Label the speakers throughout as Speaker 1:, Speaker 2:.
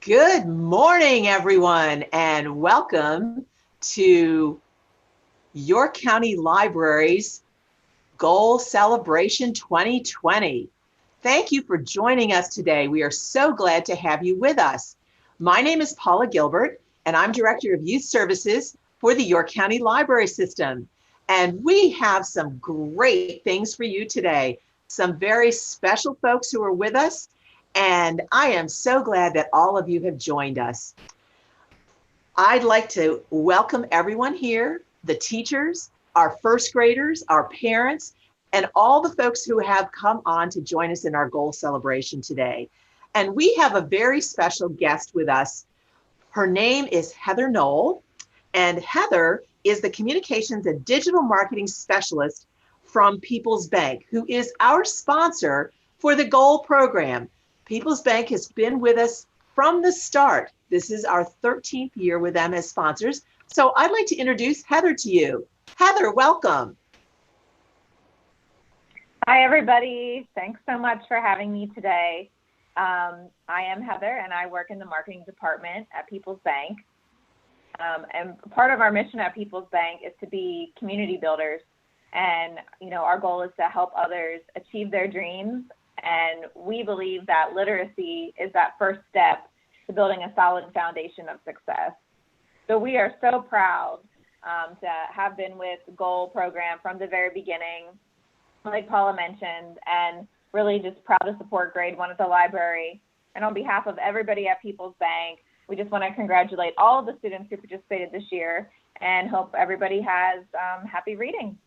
Speaker 1: Good morning, everyone, and welcome to York County Library's Goal Celebration 2020. Thank you for joining us today. We are so glad to have you with us. My name is Paula Gilbert, and I'm Director of Youth Services for the York County Library System. And we have some great things for you today. Some very special folks who are with us, and I am so glad that all of you have joined us. I'd like to welcome everyone here, the teachers, our first graders, our parents, and all the folks who have come on to join us in our goal celebration today. And we have a very special guest with us. Her name is Heather Knoll, and Heather is the Communications and Digital Marketing Specialist from People's Bank, who is our sponsor for the GOAL program. People's Bank has been with us from the start. This is our 13th year with them as sponsors. So I'd like to introduce Heather to you. Heather, welcome.
Speaker 2: Hi, everybody. Thanks so much for having me today. I am Heather, and I work in the marketing department at People's Bank. And part of our mission at People's Bank is to be community builders. And, our goal is to help others achieve their dreams. And we believe that literacy is that first step to building a solid foundation of success. So we are so proud to have been with the GOAL program from the very beginning, like Paula mentioned, and really just proud to support grade 1 at the library. And on behalf of everybody at People's Bank, we just want to congratulate all of the students who participated this year and hope everybody has happy reading.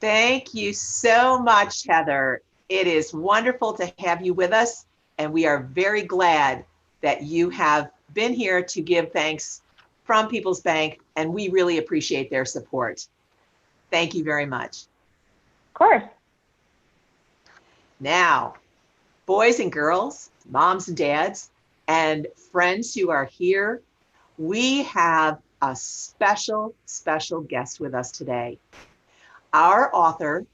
Speaker 1: Thank you so much, Heather. It is wonderful to have you with us, and we are very glad that you have been here to give thanks from People's Bank, and we really appreciate their support. Thank you very much.
Speaker 2: Of course.
Speaker 1: Now, boys and girls, moms and dads, and friends who are here, we have a special guest with us today. Our author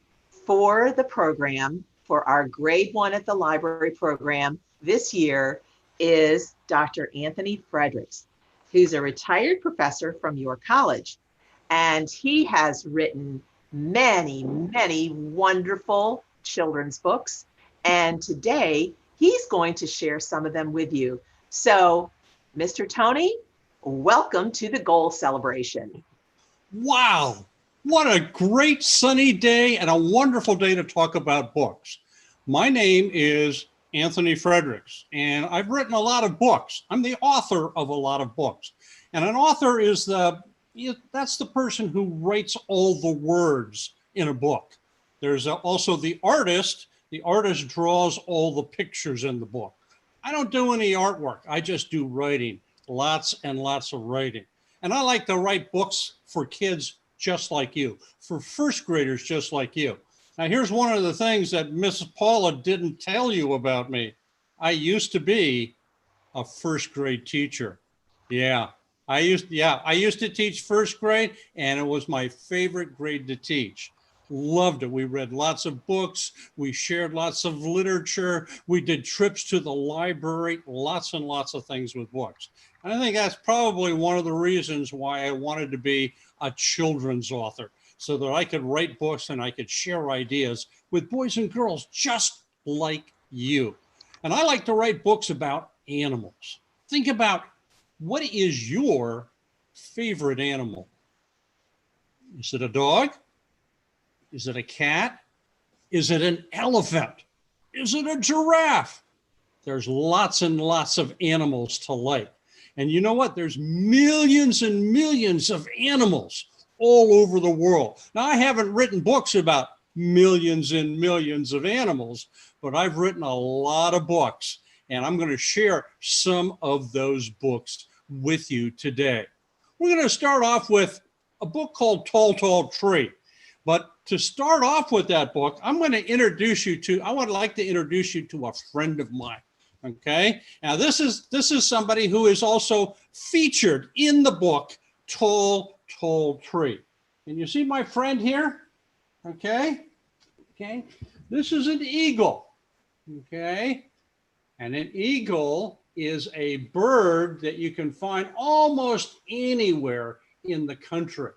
Speaker 1: for the program, for our grade 1 at the library program this year, is Dr. Anthony Fredericks, who's a retired professor from York College. And he has written many wonderful children's books. And today he's going to share some of them with you. So, Mr. Tony, welcome to the GOAL celebration.
Speaker 3: Wow. What a great sunny day and a wonderful day to talk about books. My name is Anthony Fredericks, and I've written a lot of books. I'm the author of a lot of books. And an author is that's the person who writes all the words in a book. There's also the artist. The artist draws all the pictures in the book. I don't do any artwork. I just do writing, lots and lots of writing. And I like to write books for kids just like you, for first graders just like you. Now, here's one of the things that Mrs. Paula didn't tell you about me. I used to be a first grade teacher. I used to teach first grade, and it was my favorite grade to teach. Loved it. We read lots of books. We shared lots of literature. We did trips to the library, lots and lots of things with books. And I think that's probably one of the reasons why I wanted to be a children's author, so that I could write books and I could share ideas with boys and girls just like you. And I like to write books about animals. Think about, what is your favorite animal? Is it a dog? Is it a cat? Is it an elephant? Is it a giraffe? There's lots and lots of animals to like. And you know what? There's millions and millions of animals all over the world. Now, I haven't written books about millions and millions of animals, but I've written a lot of books, and I'm going to share some of those books with you today. We're going to start off with a book called Tall, Tall Tree. But to start off with that book, I would like to introduce you to a friend of mine. Okay. Now this is somebody who is also featured in the book Tall, Tall Tree. And you see my friend here? Okay. Okay, this is an eagle. Okay, and an eagle is a bird that you can find almost anywhere in the country.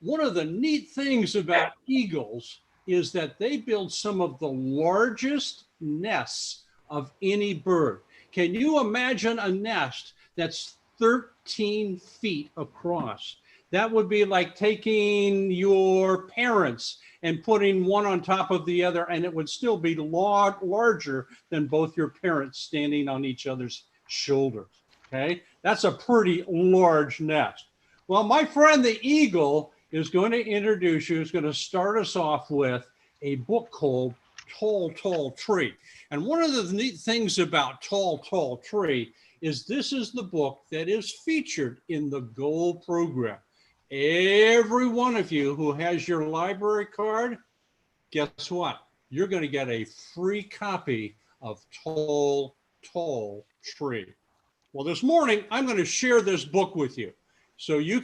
Speaker 3: One of the neat things about eagles is that they build some of the largest nests of any bird. Can you imagine a nest that's 13 feet across? That would be like taking your parents and putting one on top of the other, and it would still be larger than both your parents standing on each other's shoulders. Okay, that's a pretty large nest. Well, my friend the eagle is going to introduce you, is going to start us off with a book called Tall, Tall Tree. And one of the neat things about Tall, Tall Tree is this is the book that is featured in the Gold program. Every one of you who has your library card, guess what? You're going to get a free copy of Tall, Tall Tree. Well, this morning, I'm going to share this book with you so you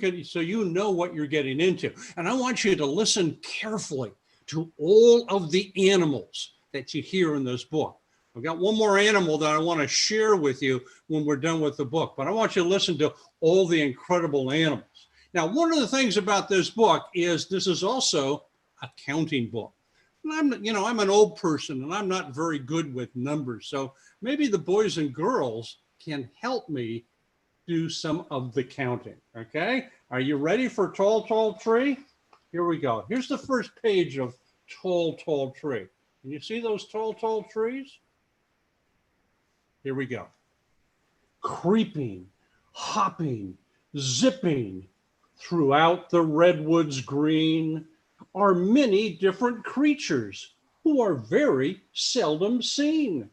Speaker 3: know what you're getting into. And I want you to listen carefully to all of the animals that you hear in this book. I've got one more animal that I want to share with you when we're done with the book, but I want you to listen to all the incredible animals. Now, one of the things about this book is this is also a counting book. And I'm an old person and I'm not very good with numbers. So maybe the boys and girls can help me do some of the counting. Okay. Are you ready for Tall, Tall Tree? Here we go. Here's the first page of Tall, Tall Tree. Can you see those tall, tall trees? Here we go. Creeping, hopping, zipping throughout the redwoods green are many different creatures who are very seldom seen.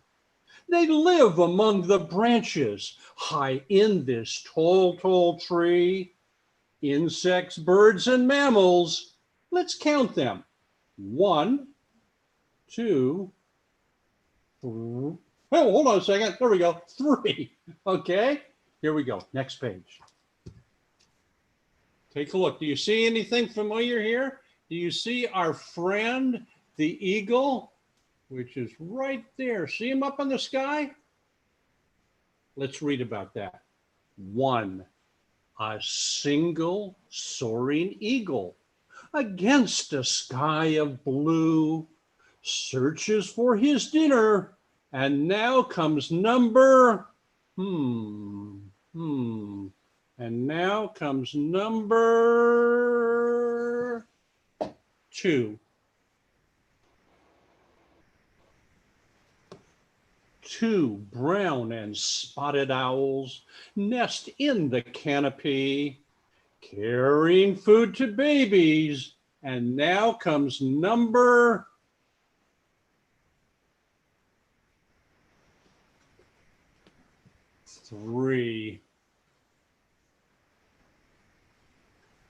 Speaker 3: They live among the branches high in this tall, tall tree. Insects, birds, and mammals. Let's count them. 1, 2, 3. Oh, hold on a second. There we go. 3. Okay. Here we go. Next page. Take a look. Do you see anything familiar here? Do you see our friend, the eagle, which is right there? See him up in the sky? Let's read about that. 1. A single soaring eagle against a sky of blue searches for his dinner, and now comes number and now comes number 2. 2 brown and spotted owls nest in the canopy, carrying food to babies. And now comes number 3.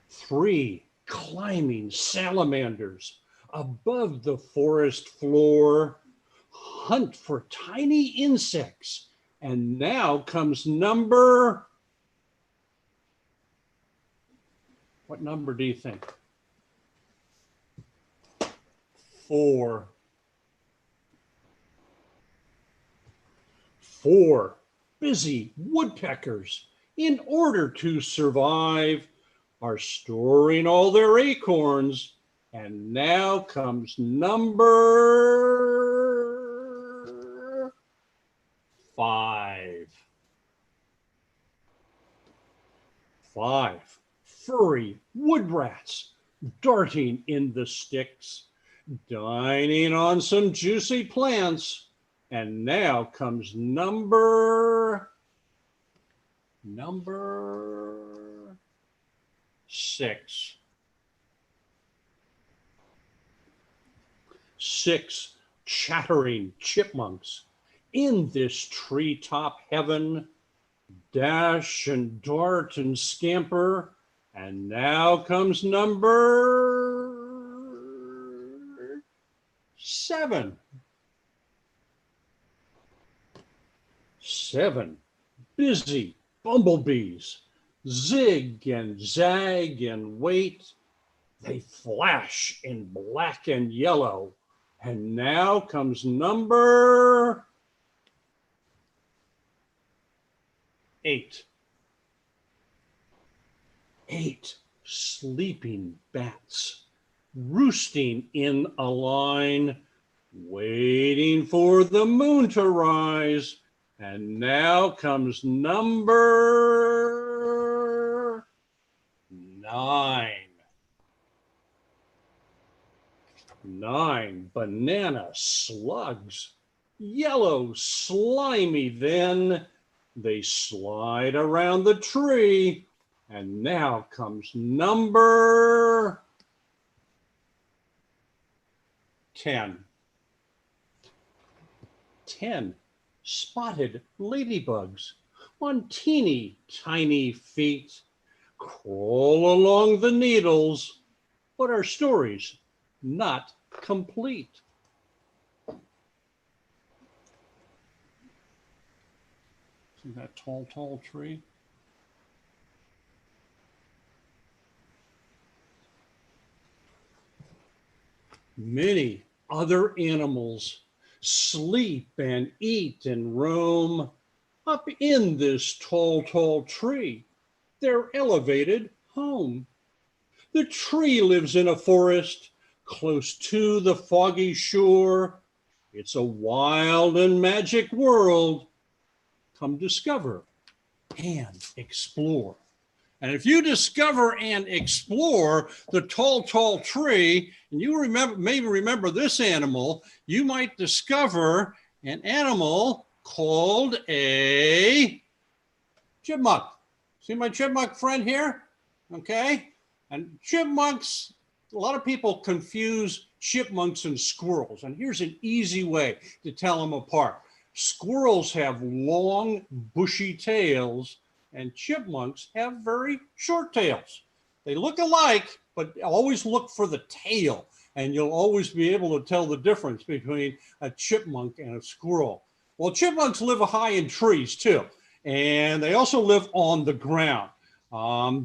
Speaker 3: 3 climbing salamanders above the forest floor hunt for tiny insects. And now comes number, what number do you think? 4. 4 busy woodpeckers, in order to survive, are storing all their acorns. And now comes number 5. 5 furry wood rats darting in the sticks, dining on some juicy plants. And now comes number 6. 6 chattering chipmunks in this treetop heaven dash and dart and scamper. And now comes number 7. 7 busy bumblebees zig and zag and wait. They flash in black and yellow And now comes number 8. 8 sleeping bats roosting in a line, waiting for the moon to rise. And now comes number 9. 9 banana slugs, yellow, slimy, then they slide around the tree. And now comes number 10. 10 spotted ladybugs on teeny tiny feet crawl along the needles, but our story's not complete. See that tall, tall tree? Many other animals sleep and eat and roam up in this tall, tall tree, their elevated home. The tree lives in a forest close to the foggy shore. It's a wild and magic world. Come discover and explore. And if you discover and explore the tall, tall tree, and you maybe remember this animal, you might discover an animal called a chipmunk. See my chipmunk friend here? Okay. And chipmunks, a lot of people confuse chipmunks and squirrels. And here's an easy way to tell them apart. Squirrels have long, bushy tails, and chipmunks have very short tails. They look alike, but always look for the tail, and you'll always be able to tell the difference between a chipmunk and a squirrel. Well, chipmunks live high in trees too, and they also live on the ground.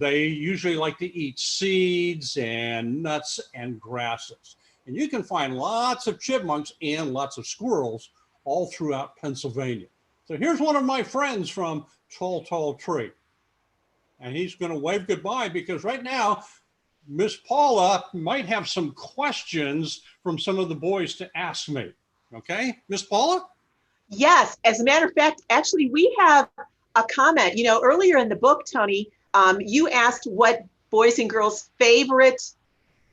Speaker 3: They usually like to eat seeds and nuts and grasses. And you can find lots of chipmunks and lots of squirrels all throughout Pennsylvania. So here's one of my friends from Tall, Tall Tree. And he's going to wave goodbye because right now, Miss Paula might have some questions from some of the boys to ask me. Okay, Miss Paula?
Speaker 1: Yes, as a matter of fact, actually, we have a comment. You know, earlier in the book, Tony, you asked what boys and girls' favorite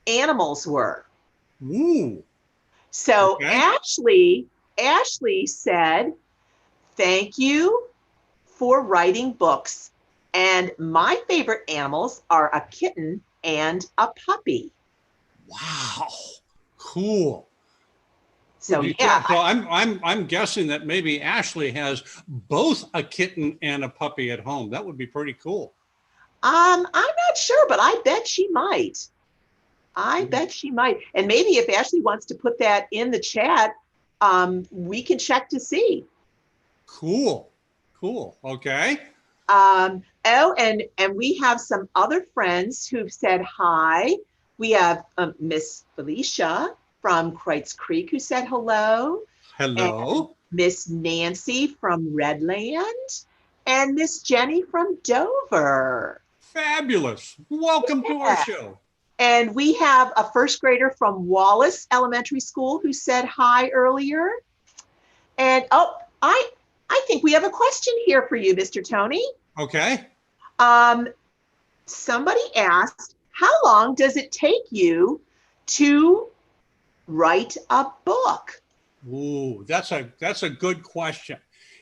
Speaker 1: animals were.
Speaker 3: Ooh.
Speaker 1: So
Speaker 3: Okay.
Speaker 1: Ashley said, thank you for writing books. And my favorite animals are a kitten and a puppy.
Speaker 3: Wow. Cool.
Speaker 1: So yeah.
Speaker 3: So I'm guessing that maybe Ashley has both a kitten and a puppy at home. That would be pretty cool.
Speaker 1: I'm not sure, but I bet she might. I bet she might. And maybe if Ashley wants to put that in the chat, we can check to see.
Speaker 3: Cool. Cool. Okay.
Speaker 1: And we have some other friends who've said hi. We have Miss Felicia from Kreutz Creek who said hello.
Speaker 3: Hello.
Speaker 1: Miss Nancy from Redland and Miss Jenny from Dover.
Speaker 3: Fabulous. Welcome to our show.
Speaker 1: And we have a first grader from Wallace Elementary School who said hi earlier. And I think we have a question here for you, Mr. Tony.
Speaker 3: Okay.
Speaker 1: Somebody asked, how long does it take you to write a book?
Speaker 3: Ooh, that's a good question.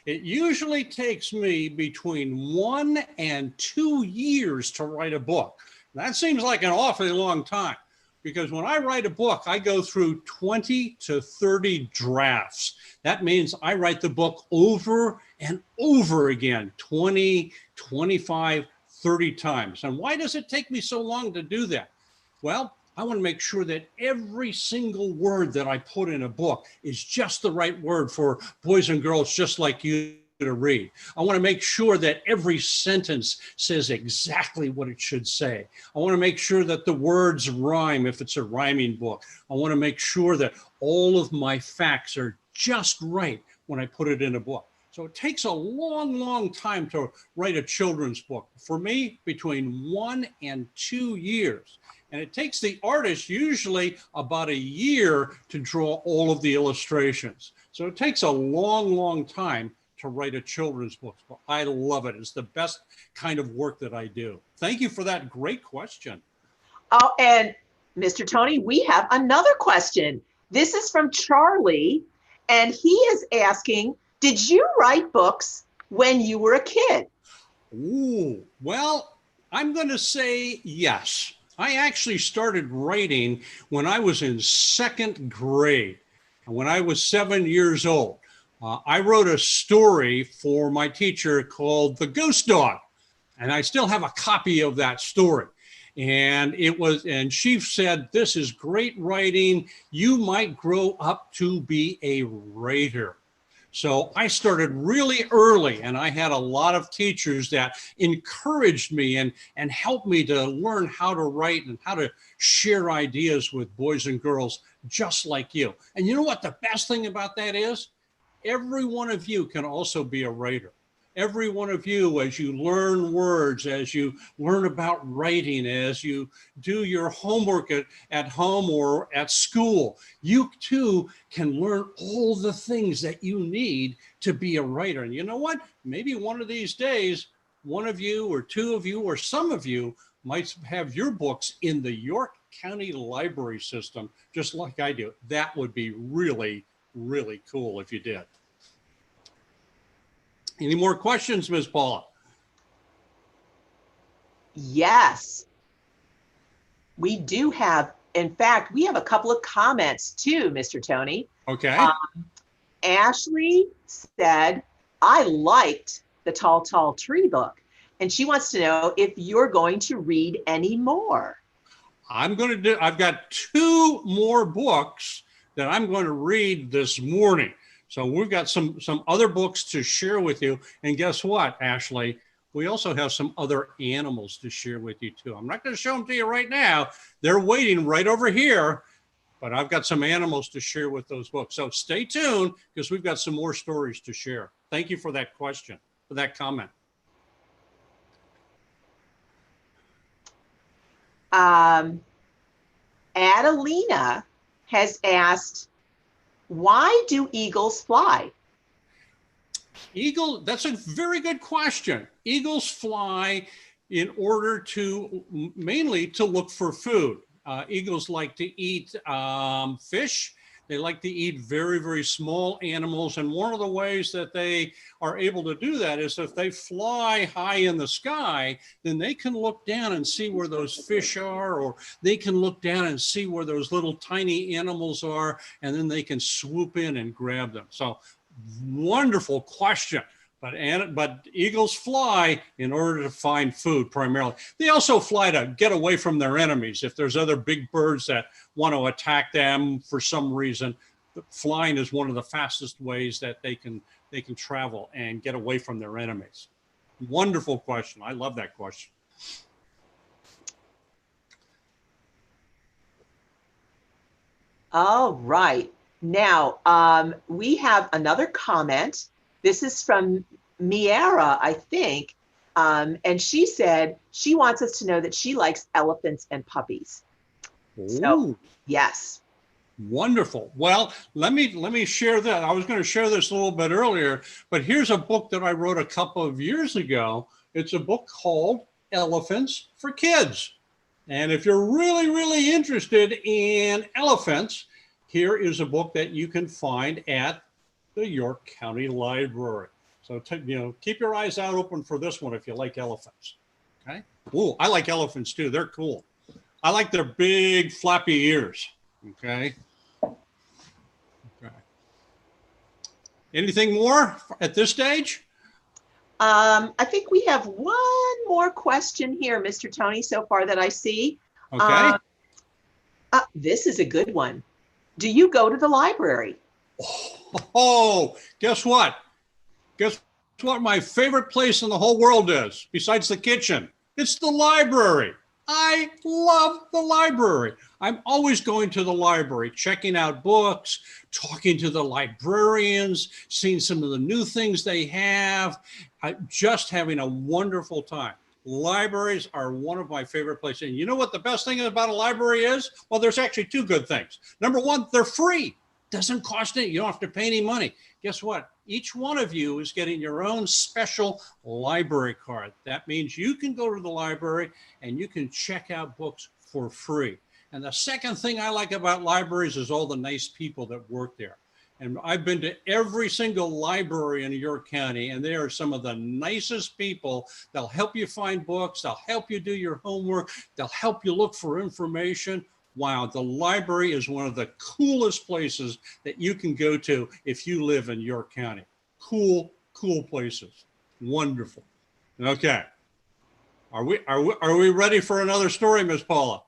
Speaker 3: It usually takes me between 1 and 2 years to write a book. That seems like an awfully long time because when I write a book, I go through 20 to 30 drafts. That means I write the book over and over again, 20, 25, 30 times. And why does it take me so long to do that? Well, I want to make sure that every single word that I put in a book is just the right word for boys and girls just like you to read. I want to make sure that every sentence says exactly what it should say. I want to make sure that the words rhyme if it's a rhyming book. I want to make sure that all of my facts are just right when I put it in a book. So it takes a long, long time to write a children's book. For me, between 1 and 2 years. And it takes the artist usually about a year to draw all of the illustrations. So it takes a long, long time to write a children's book. But I love it. It's the best kind of work that I do. Thank you for that great question.
Speaker 1: Oh, and Mr. Tony, we have another question. This is from Charlie, and he is asking, did you write books when you were a kid?
Speaker 3: Ooh, well, I'm going to say yes. I actually started writing when I was in 2nd grade. And when I was 7 years old, I wrote a story for my teacher called The Ghost Dog. And I still have a copy of that story. And she said, this is great writing. You might grow up to be a writer. So I started really early, and I had a lot of teachers that encouraged me and helped me to learn how to write and how to share ideas with boys and girls just like you. And you know what the best thing about that is? Every one of you can also be a writer. Every one of you, as you learn words, as you learn about writing, as you do your homework at home or at school, you too can learn all the things that you need to be a writer. And you know what? Maybe one of these days, one of you or two of you or some of you might have your books in the York County Library System, just like I do. That would be really, really cool if you did. Any more questions, Ms. Paula?
Speaker 1: Yes, we do have. In fact, we have a couple of comments too, Mr. Tony.
Speaker 3: Okay.
Speaker 1: Ashley said, I liked the Tall, Tall Tree book. And she wants to know if you're going to read any more.
Speaker 3: I've got 2 more books that I'm going to read this morning. So we've got some other books to share with you. And guess what, Ashley? We also have some other animals to share with you too. I'm not going to show them to you right now. They're waiting right over here, but I've got some animals to share with those books. So stay tuned because we've got some more stories to share. Thank you for that question, for that comment.
Speaker 1: Adelina has asked, why do eagles fly?
Speaker 3: That's a very good question. Eagles fly in order to mainly to look for food. Eagles like to eat fish. They like to eat very, very small animals. And one of the ways that they are able to do that is if they fly high in the sky, then they can look down and see where those fish are, or they can look down and see where those little tiny animals are, and then they can swoop in and grab them. So wonderful question. But eagles fly in order to find food primarily. They also fly to get away from their enemies. If there's other big birds that want to attack them for some reason, flying is one of the fastest ways that they can travel and get away from their enemies. Wonderful question. I love that question.
Speaker 1: All right. Now, we have another comment. This is from Miera, I think. And she said she wants us to know that she likes elephants and puppies.
Speaker 3: Ooh.
Speaker 1: So, yes.
Speaker 3: Wonderful. Well, let me share that. I was going to share this a little bit earlier, but here's a book that I wrote a couple of years ago. It's a book called Elephants for Kids. And if you're really, really interested in elephants, here is a book that you can find at the York County Library. So, keep your eyes out open for this one if you like elephants. Okay. Ooh, I like elephants too. They're cool. I like their big flappy ears. Okay. Okay. Anything more at this stage?
Speaker 1: I think we have one more question here, Mr. Tony, so far that I see.
Speaker 3: Okay.
Speaker 1: This is a good one. Do you go to the library?
Speaker 3: Oh, guess what? Guess what my favorite place in the whole world is, besides the kitchen? It's the library. I love the library. I'm always going to the library, checking out books, talking to the librarians, seeing some of the new things they have, just having a wonderful time. Libraries are one of my favorite places. And you know what the best thing about a library is? Well, there's actually two good things. Number one, they're free. Doesn't cost any. You don't have to pay any money. Guess what? Each one of you is getting your own special library card. That means you can go to the library and you can check out books for free. And the second thing I like about libraries is all the nice people that work there. And I've been to every single library in York County, and they are some of the nicest people. They'll help you find books. They'll help you do your homework. They'll help you look for information. Wow, the library is one of the coolest places that you can go to if you live in York County. Cool, cool places. Wonderful. Okay. Are we ready for another story, Miss Paula?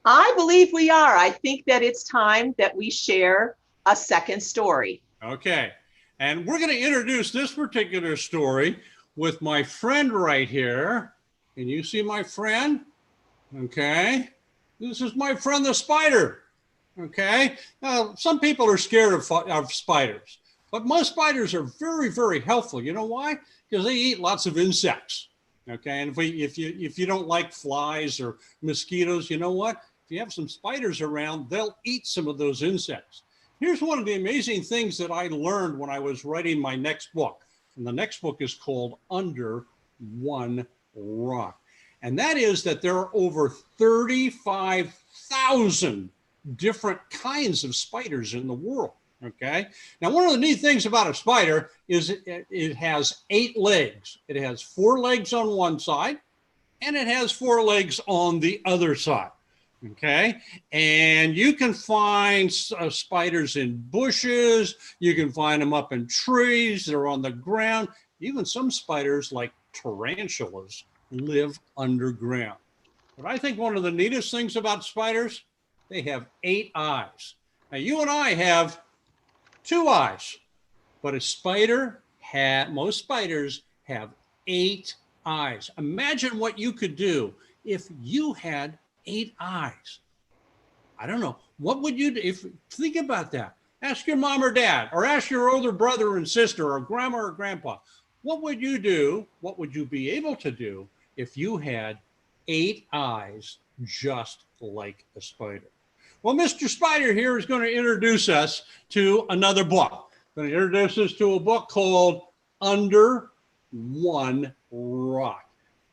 Speaker 1: I believe we are. I think that it's time that we share a second story.
Speaker 3: Okay. And we're going to introduce this particular story with my friend right here. Can you see my friend? Okay. This is my friend, the spider. Okay. Now, some people are scared of spiders, but most spiders are very, very helpful. You know why? Because they eat lots of insects. Okay. And if you don't like flies or mosquitoes, you know what? If you have some spiders around, they'll eat some of those insects. Here's one of the amazing things that I learned when I was writing my next book. And the next book is called Under One Rock. And that is that there are over 35,000 different kinds of spiders in the world. Okay. Now, one of the neat things about a spider is it has 8 legs. It has 4 legs on one side, and it has 4 legs on the other side. Okay. And you can find spiders in bushes. You can find them up in trees. They're on the ground. Even some spiders, like tarantulas, live underground. But I think one of the neatest things about spiders, they have 8 eyes. Now, you and I have 2 eyes, but most spiders have 8 eyes. Imagine what you could do if you had 8 eyes. I don't know. What would you do? Think about that. Ask your mom or dad, or ask your older brother and sister, or grandma or grandpa. What would you do? What would you be able to do if you had 8 eyes just like a spider? Well, Mr. Spider here is going to introduce us to another book. Going to introduce us to a book called Under One Rock.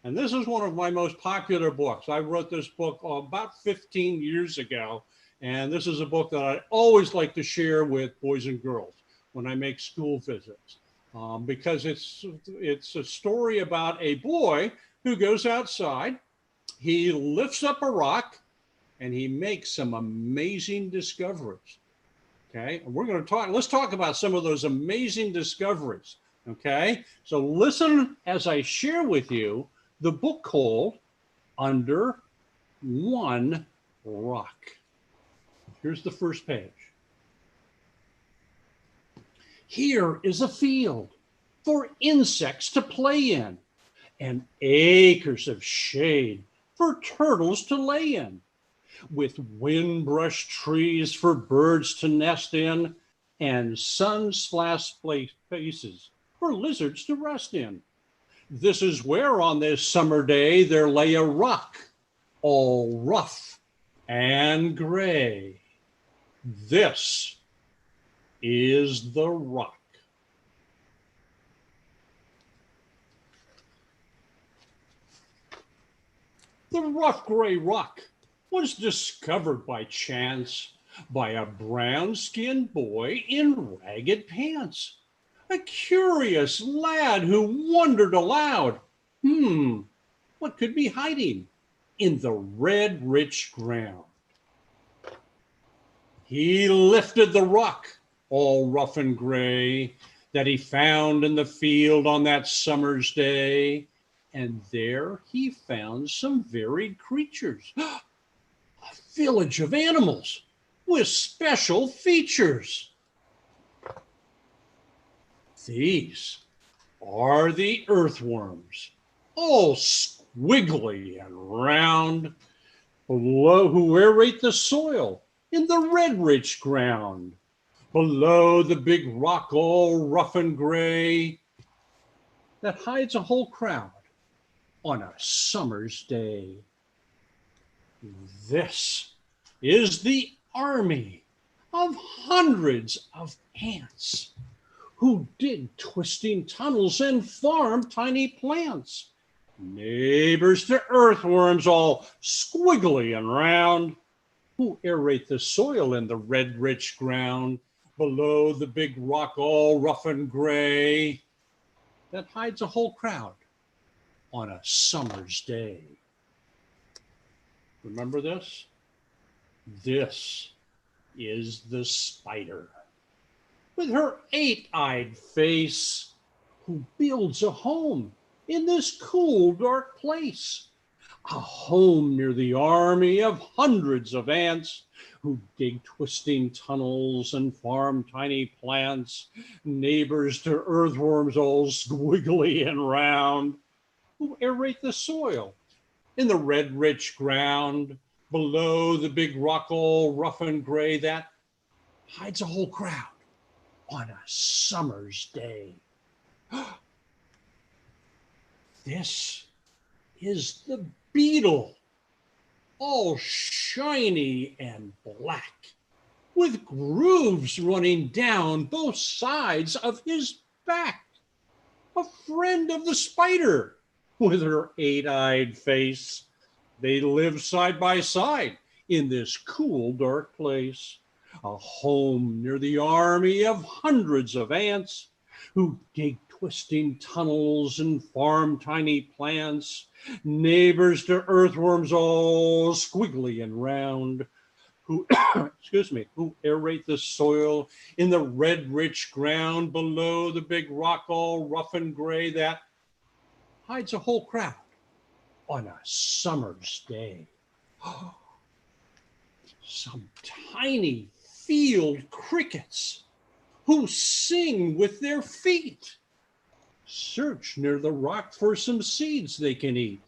Speaker 3: And this is one of my most popular books. I wrote this book about 15 years ago. And this is a book that I always like to share with boys and girls when I make school visits. Because it's a story about a boy who goes outside, he lifts up a rock, and he makes some amazing discoveries. Okay, and let's talk about some of those amazing discoveries. Okay, so listen as I share with you the book called Under One Rock. Here's the first page. Here is a field for insects to play in, and acres of shade for turtles to lay in, with wind-brushed trees for birds to nest in, and sun-splashed spaces for lizards to rest in. This is where on this summer day there lay a rock, all rough and gray. This is the rock. The rough gray rock was discovered by chance by a brown-skinned boy in ragged pants, a curious lad who wondered aloud, what could be hiding in the red, rich ground? He lifted the rock, all rough and gray, that he found in the field on that summer's day, and there he found some varied creatures. A village of animals with special features. These are the earthworms, all squiggly and round, below who aerate the soil in the red-rich ground, below the big rock all rough and gray that hides a whole crowd on a summer's day. This is the army of hundreds of ants who dig twisting tunnels and farm tiny plants. Neighbors to earthworms all squiggly and round, who aerate the soil in the red rich ground, below the big rock all rough and gray that hides a whole crowd on a summer's day. Remember this? This is the spider with her eight-eyed face, who builds a home in this cool, dark place. A home near the army of hundreds of ants who dig twisting tunnels and farm tiny plants. Neighbors to earthworms all squiggly and round, who aerate the soil in the red, rich ground, below the big rock all rough and gray that hides a whole crowd on a summer's day. This is the beetle, all shiny and black, with grooves running down both sides of his back. A friend of the spider with her eight-eyed face. They live side by side in this cool, dark place. A home near the army of hundreds of ants who dig twisting tunnels and farm tiny plants. Neighbors to earthworms all squiggly and round, who, who aerate the soil in the red, rich ground below the big rock all rough and gray that hides a whole crowd on a summer's day. Some tiny field crickets who sing with their feet search near the rock for some seeds they can eat.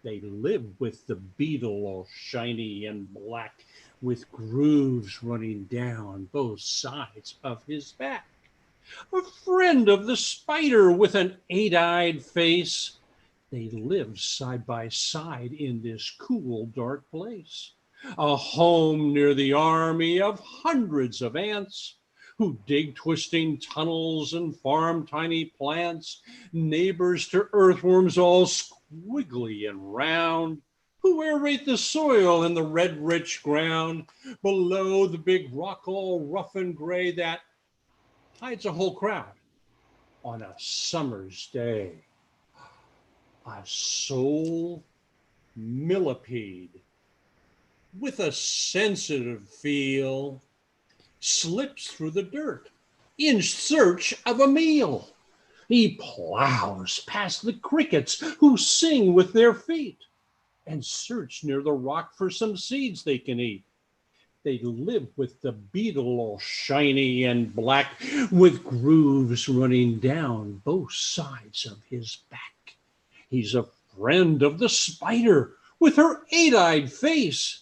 Speaker 3: They live with the beetle all shiny and black, with grooves running down both sides of his back. A friend of the spider with an eight-eyed face. They live side by side in this cool, dark place. A home near the army of hundreds of ants who dig twisting tunnels and farm tiny plants. Neighbors to earthworms all squiggly and round, who aerate the soil in the red, rich ground below the big rock all rough and gray that hides a whole crowd on a summer's day. A soul millipede with a sensitive feel slips through the dirt in search of a meal. He plows past the crickets who sing with their feet and search near the rock for some seeds they can eat. They live with the beetle all shiny and black, with grooves running down both sides of his back. He's a friend of the spider with her eight-eyed face.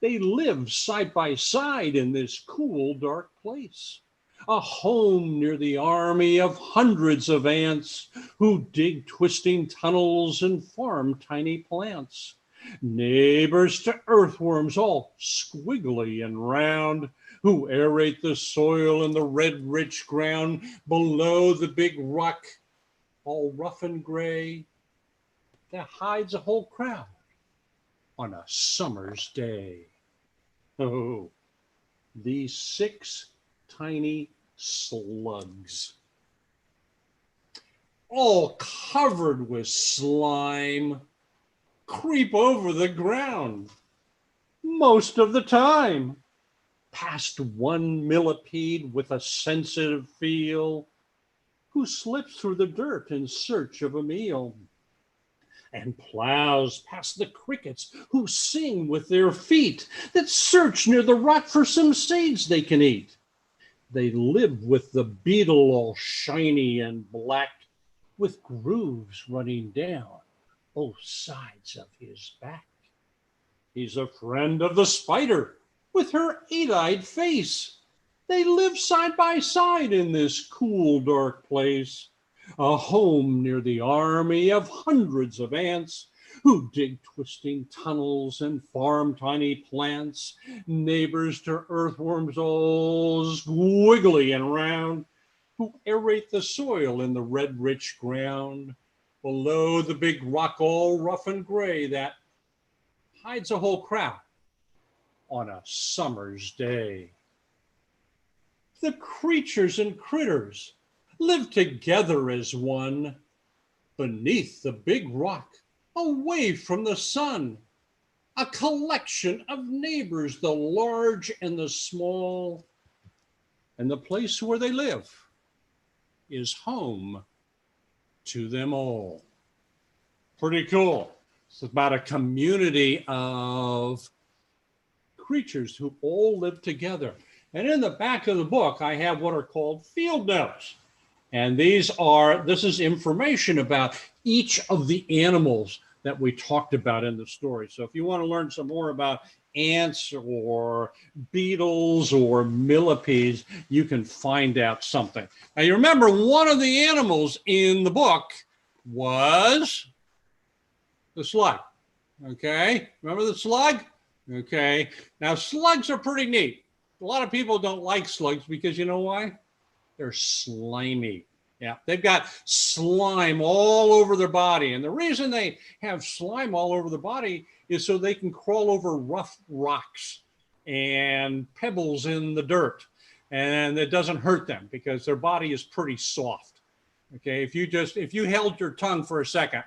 Speaker 3: They live side by side in this cool, dark place. A home near the army of hundreds of ants who dig twisting tunnels and farm tiny plants. Neighbors to earthworms all squiggly and round, who aerate the soil in the red, rich ground below the big rock, all rough and gray, that hides a whole crowd on a summer's day. Oh, these 6 tiny slugs, all covered with slime, creep over the ground most of the time, past one millipede with a sensitive feel, who slips through the dirt in search of a meal, and plows past the crickets who sing with their feet, that search near the rock for some seeds they can eat. They live with the beetle all shiny and black, with grooves running down both sides of his back. He's a friend of the spider with her eight-eyed face. They live side by side in this cool, dark place, a home near the army of hundreds of ants who dig twisting tunnels and farm tiny plants, neighbors to earthworms all squiggly and round, who aerate the soil in the red, rich ground, below the big rock all rough and gray that hides a whole crowd on a summer's day. The creatures and critters live together as one beneath the big rock, away from the sun. A collection of neighbors, the large and the small, and the place where they live is home to them all. Pretty cool. It's about a community of creatures who all live together. And in the back of the book, I have what are called field notes. And this is information about each of the animals that we talked about in the story. So if you want to learn some more about ants or beetles or millipedes, you can find out something. Now you remember one of the animals in the book was the slug. Okay, remember the slug? Okay, now slugs are pretty neat. A lot of people don't like slugs because you know why? They're slimy. Yeah, they've got slime all over their body. And the reason they have slime all over their body is so they can crawl over rough rocks and pebbles in the dirt. And it doesn't hurt them because their body is pretty soft. Okay, if you held your tongue for a second,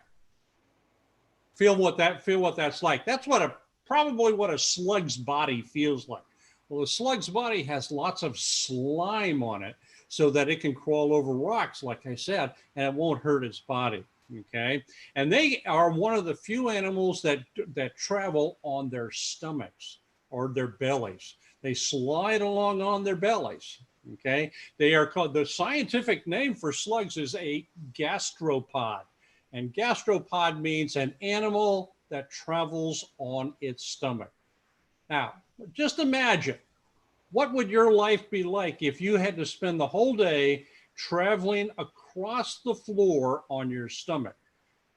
Speaker 3: feel what that's like. That's probably what a slug's body feels like. Well, the slug's body has lots of slime on it so that it can crawl over rocks, like I said, and it won't hurt its body, okay? And they are one of the few animals that travel on their stomachs or their bellies. They slide along on their bellies, okay? They are called, the scientific name for slugs is a gastropod. And gastropod means an animal that travels on its stomach. Now, just imagine, what would your life be like if you had to spend the whole day traveling across the floor on your stomach?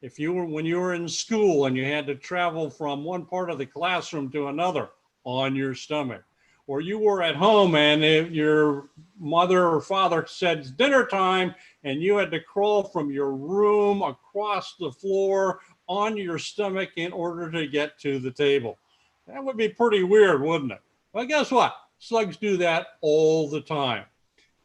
Speaker 3: When you were in school and you had to travel from one part of the classroom to another on your stomach, or you were at home and your mother or father said it's dinner time and you had to crawl from your room across the floor on your stomach in order to get to the table. That would be pretty weird, wouldn't it? Well, guess what? Slugs do that all the time.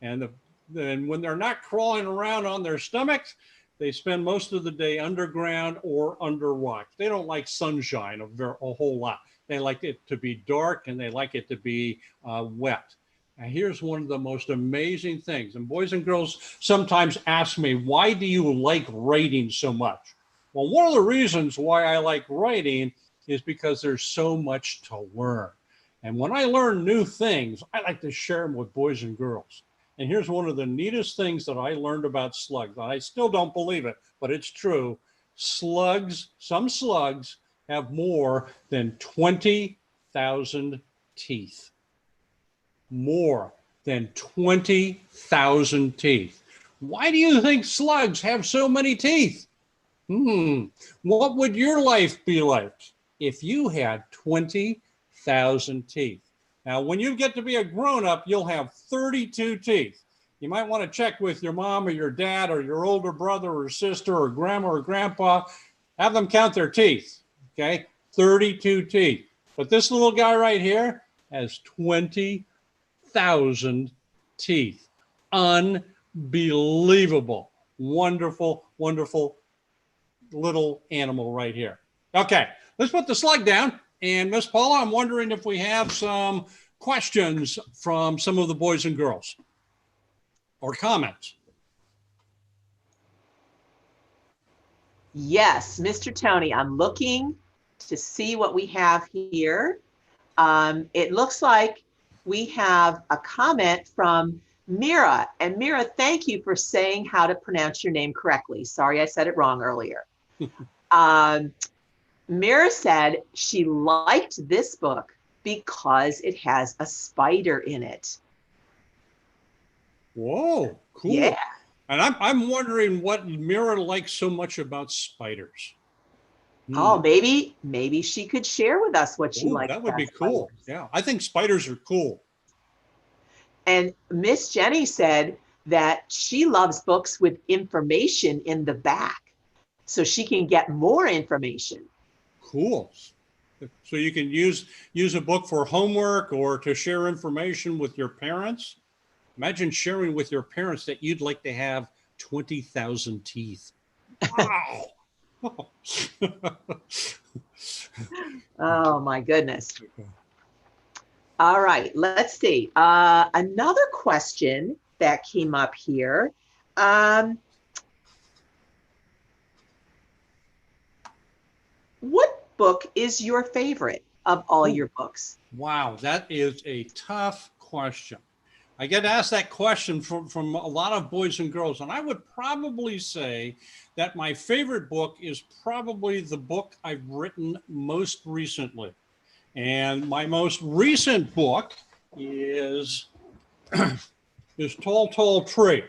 Speaker 3: And then when they're not crawling around on their stomachs, they spend most of the day underground or under rocks. They don't like sunshine a whole lot. They like it to be dark and they like it to be wet. Now, here's one of the most amazing things. And boys and girls sometimes ask me, why do you like writing so much? Well, one of the reasons why I like writing is because there's so much to learn. And when I learn new things, I like to share them with boys and girls. And here's one of the neatest things that I learned about slugs. I still don't believe it, but it's true. Some slugs have more than 20,000 teeth. More than 20,000 teeth. Why do you think slugs have so many teeth? What would your life be like if you had 20,000 teeth? Now, when you get to be a grown-up, you'll have 32 teeth. You might want to check with your mom or your dad or your older brother or sister or grandma or grandpa. Have them count their teeth, okay? 32 teeth. But this little guy right here has 20,000 teeth. Unbelievable. Wonderful, wonderful little animal right here. Okay, let's put the slug down. And Miss Paula, I'm wondering if we have some questions from some of the boys and girls or comments.
Speaker 1: Yes, Mr. Tony, I'm looking to see what we have here. It looks like we have a comment from Mira. And Mira, thank you for saying how to pronounce your name correctly. Sorry, I said it wrong earlier. Mira said she liked this book because it has a spider in it.
Speaker 3: Whoa, cool.
Speaker 1: Yeah.
Speaker 3: And I'm wondering what Mira likes so much about spiders.
Speaker 1: Oh, maybe she could share with us what she likes.
Speaker 3: That would be cool. Yeah, I think spiders are cool.
Speaker 1: And Miss Jenny said that she loves books with information in the back so she can get more information.
Speaker 3: Cool. So you can use a book for homework or to share information with your parents. Imagine sharing with your parents that you'd like to have 20,000 teeth. Wow.
Speaker 1: Oh my goodness. All right, let's see. Another question that came up here. What book is your favorite of all your books?
Speaker 3: Wow, that is a tough question. I get asked that question from a lot of boys and girls, and I would probably say that my favorite book is probably the book I've written most recently. And my most recent book is Tall, Tall Tree.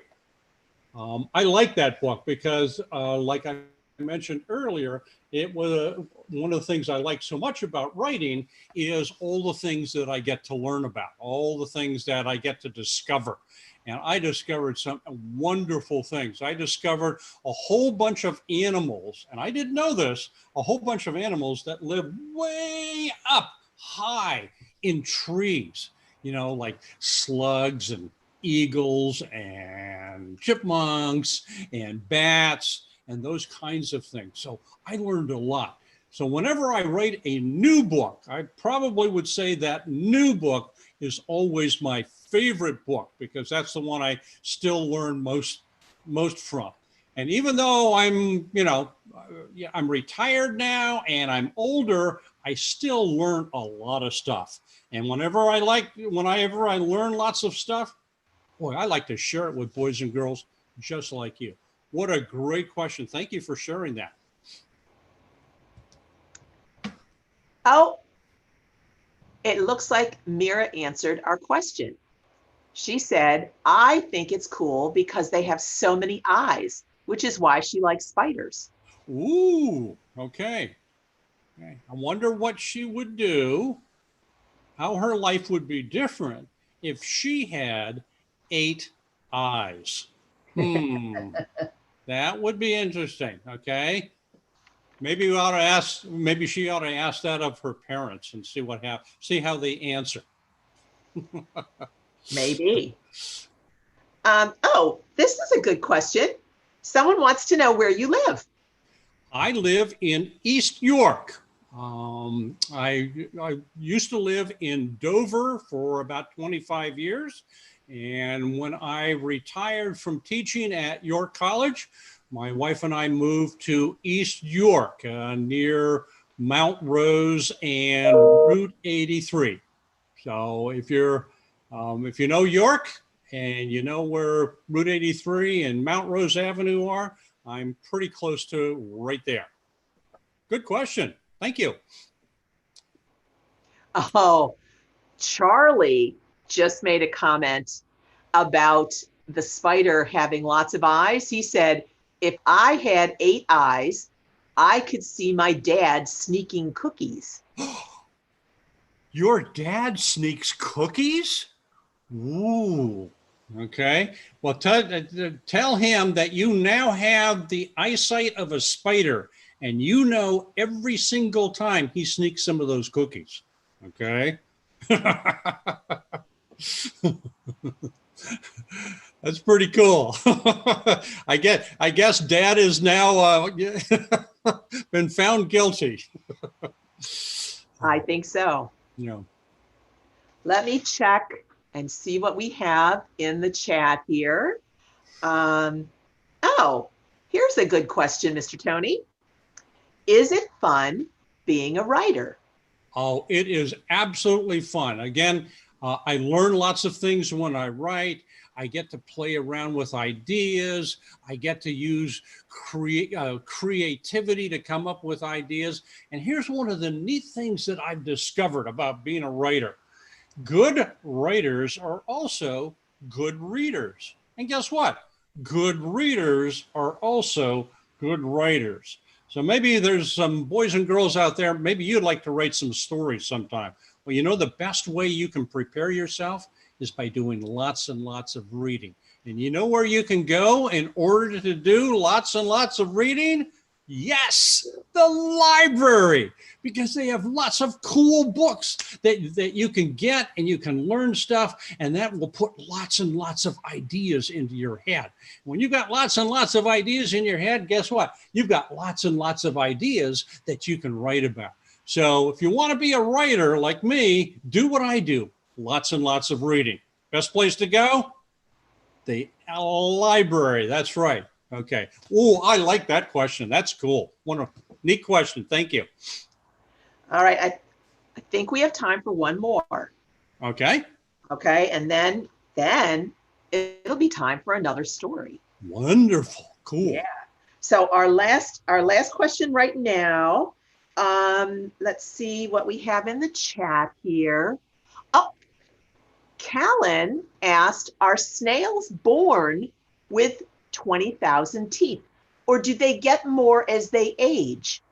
Speaker 3: I like that book because, like I mentioned earlier, it was one of the things I like so much about writing is all the things that I get to learn about, all the things that I get to discover. And I discovered some wonderful things. I discovered a whole bunch of animals, and I didn't know this, a whole bunch of animals that live way up high in trees, you know, like slugs and eagles and chipmunks and bats and those kinds of things. So I learned a lot. So whenever I write a new book, I probably would say that new book is always my favorite book because that's the one I still learn most from. And even though I'm, you know, I'm retired now and I'm older, I still learn a lot of stuff. And whenever I learn lots of stuff, boy, I like to share it with boys and girls just like you. What a great question. Thank you for sharing that.
Speaker 1: Oh, it looks like Mira answered our question. She said, I think it's cool because they have so many eyes, which is why she likes spiders.
Speaker 3: Ooh, okay. I wonder what she would do, how her life would be different if she had 8 eyes. That would be interesting. Okay. Maybe we ought to ask, maybe she ought to ask that of her parents and see how they answer.
Speaker 1: Maybe. Oh, this is a good question. Someone wants to know where you live.
Speaker 3: I live in East York. I used to live in Dover for about 25 years. And when I retired from teaching at York College, my wife and I moved to East York near Mount Rose and Route 83. So if you know York and you know where Route 83 and Mount Rose Avenue are, I'm pretty close to right there. Good question. Thank you.
Speaker 1: Oh, Charlie just made a comment about the spider having lots of eyes. He said, if I had 8 eyes, I could see my dad sneaking cookies.
Speaker 3: Your dad sneaks cookies? Ooh, okay. Well, tell him that you now have the eyesight of a spider and you know every single time he sneaks some of those cookies. Okay. That's pretty cool. I guess Dad is now been found guilty.
Speaker 1: I think so.
Speaker 3: Yeah.
Speaker 1: Let me check and see what we have in the chat here. Oh, here's a good question, Mr. Tony. Is it fun being a writer?
Speaker 3: Oh, it is absolutely fun. Again, I learn lots of things when I write. I get to play around with ideas. I get to use creativity to come up with ideas. And here's one of the neat things that I've discovered about being a writer. Good writers are also good readers. And guess what? Good readers are also good writers. So maybe there's some boys and girls out there, maybe you'd like to write some stories sometime. Well, you know, the best way you can prepare yourself is by doing lots and lots of reading. And you know where you can go in order to do lots and lots of reading? Yes, the library, because they have lots of cool books that you can get and you can learn stuff, and that will put lots and lots of ideas into your head. When you've got lots and lots of ideas in your head, guess what? You've got lots and lots of ideas that you can write about. So if you want to be a writer like me, do what I do. Lots and lots of reading. Best place to go? The library. That's right. Okay. Oh, I like that question. That's cool. Neat question. Thank you.
Speaker 1: All right. I think we have time for one more.
Speaker 3: Okay.
Speaker 1: Okay. And then it'll be time for another story.
Speaker 3: Wonderful. Cool.
Speaker 1: Yeah. So our last question right now. Let's see what we have in the chat here. Oh, Callan asked, are snails born with 20,000 teeth, or do they get more as they age?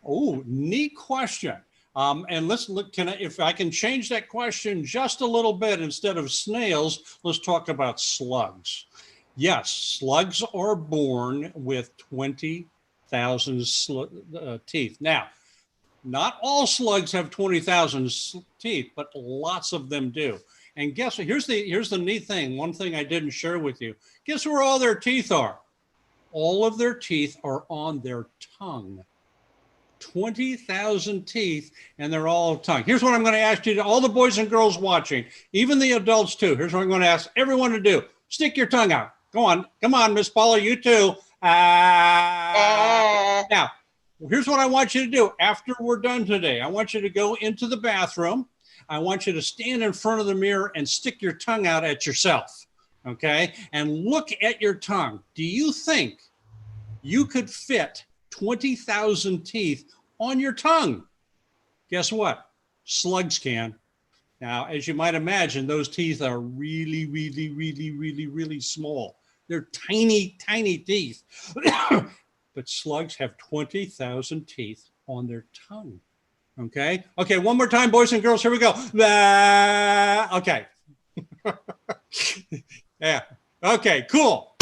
Speaker 3: Oh, neat question. And let's look, if I can change that question just a little bit, instead of snails, let's talk about slugs. Yes, slugs are born with 20,000 teeth. Now, not all slugs have 20,000 teeth, but lots of them do. And guess what? Here's the neat thing. One thing I didn't share with you. Guess where all their teeth are? All of their teeth are on their tongue. 20,000 teeth, and they're all tongue. Here's what I'm going to ask you, to all the boys and girls watching, even the adults too. Here's what I'm going to ask everyone to do. Stick your tongue out. Go on. Come on, Miss Paula, you too. Now, here's what I want you to do after we're done today. I want you to go into the bathroom. I want you to stand in front of the mirror and stick your tongue out at yourself, okay? And look at your tongue. Do you think you could fit 20,000 teeth on your tongue? Guess what? Slugs can. Now, as you might imagine, those teeth are really, really, really, really, really small. They're tiny, tiny teeth. But slugs have 20,000 teeth on their tongue. Okay. Okay. One more time, boys and girls. Here we go. Okay. Yeah. Okay. Cool.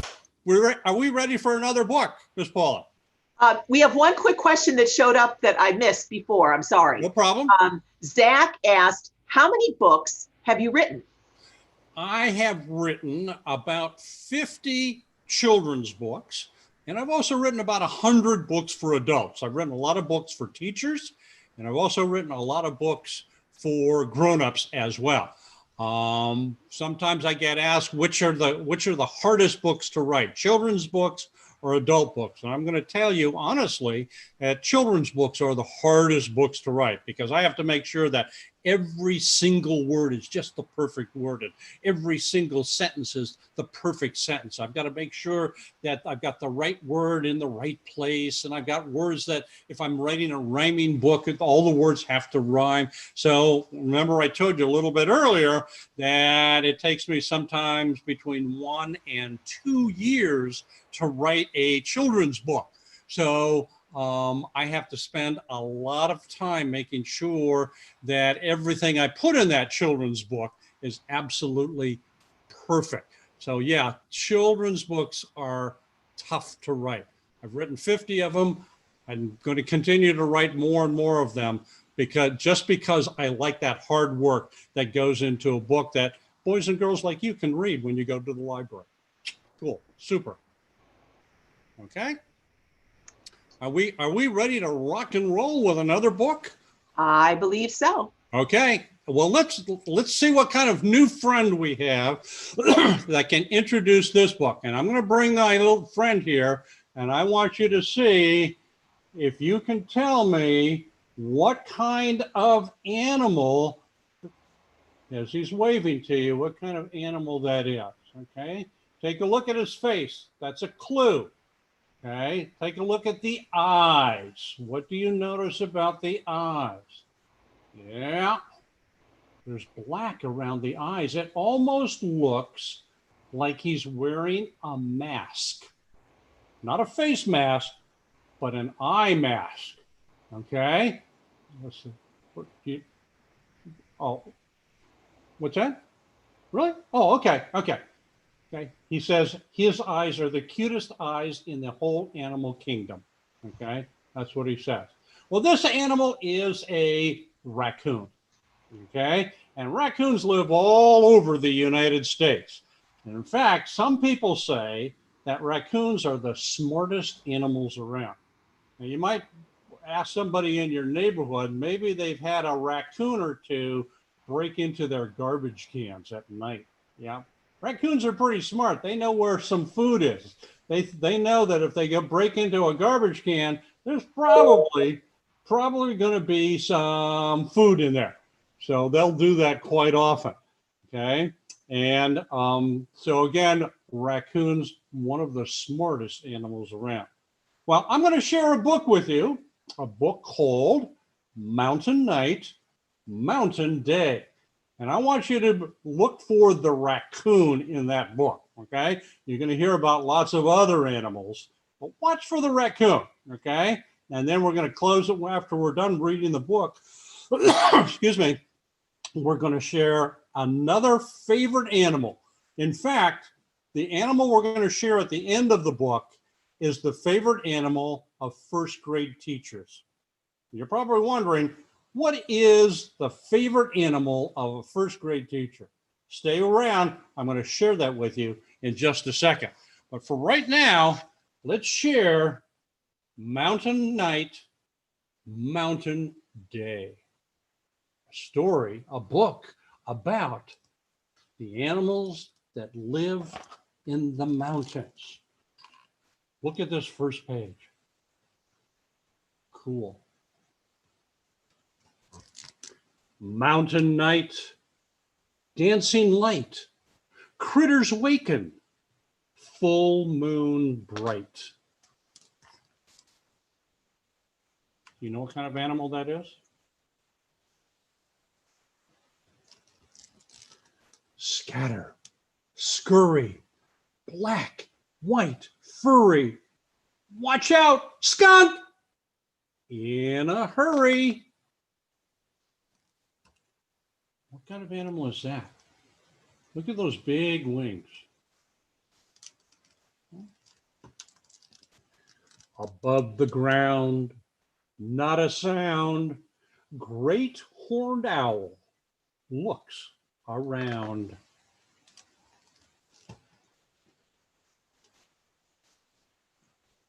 Speaker 3: Are we ready for another book, Miss Paula?
Speaker 1: We have one quick question that showed up that I missed before. I'm sorry.
Speaker 3: No problem.
Speaker 1: Zach asked, how many books have you written?
Speaker 3: I have written about 50 children's books, and I've also written about 100 books for adults. I've written a lot of books for teachers, and I've also written a lot of books for grown-ups as well. Sometimes I get asked which are the hardest books to write, children's books or adult books. And I'm going to tell you honestly that children's books are the hardest books to write, because I have to make sure that every single word is just the perfect word, and every single sentence is the perfect sentence. I've got to make sure that I've got the right word in the right place, and I've got words that, if I'm writing a rhyming book, all the words have to rhyme. So remember, I told you a little bit earlier that it takes me sometimes between 1 and 2 years to write a children's book. So I have to spend a lot of time making sure that everything I put in that children's book is absolutely perfect. So yeah, children's books are tough to write. I've written 50 of them. I'm going to continue to write more and more of them, because I like that hard work that goes into a book that boys and girls like you can read when you go to the library. Cool. Super. Okay. Are we ready to rock and roll with another book?
Speaker 1: I believe so.
Speaker 3: Okay. Well, let's see what kind of new friend we have that can introduce this book. And I'm going to bring my little friend here, and I want you to see if you can tell me what kind of animal as he's waving to you what kind of animal that is. Okay, take a look at his face. That's a clue. Okay, take a look at the eyes. What do you notice about the eyes? Yeah, there's black around the eyes. It almost looks like he's wearing a mask. Not a face mask, but an eye mask. Okay? Let's see. Oh, what's that? Really? Oh, okay. Okay. Okay. He says his eyes are the cutest eyes in the whole animal kingdom. Okay. That's what he says. Well, this animal is a raccoon. Okay. And raccoons live all over the United States. And in fact, some people say that raccoons are the smartest animals around. Now, you might ask somebody in your neighborhood, maybe they've had a raccoon or two break into their garbage cans at night. Yeah. Raccoons are pretty smart. They know where some food is. They know that if they go break into a garbage can, there's probably going to be some food in there. So they'll do that quite often. Okay. And so again, raccoons, one of the smartest animals around. Well, I'm going to share a book with you, a book called Mountain Night, Mountain Day. And I want you to look for the raccoon in that book, okay? You're going to hear about lots of other animals, but watch for the raccoon, okay? And then we're going to close it after we're done reading the book. Excuse me. We're going to share another favorite animal. In fact, the animal we're going to share at the end of the book is the favorite animal of first grade teachers. You're probably wondering, what is the favorite animal of a first grade teacher? Stay around. I'm going to share that with you in just a second. But for right now, let's share Mountain Night, Mountain Day. A story, a book about the animals that live in the mountains. Look at this first page. Cool. Mountain night, dancing light, critters waken, full moon bright. You know what kind of animal that is? Scatter, scurry, black, white, furry. Watch out, skunk! In a hurry. What kind of animal is that? Look at those big wings. Above the ground, not a sound, great horned owl looks around.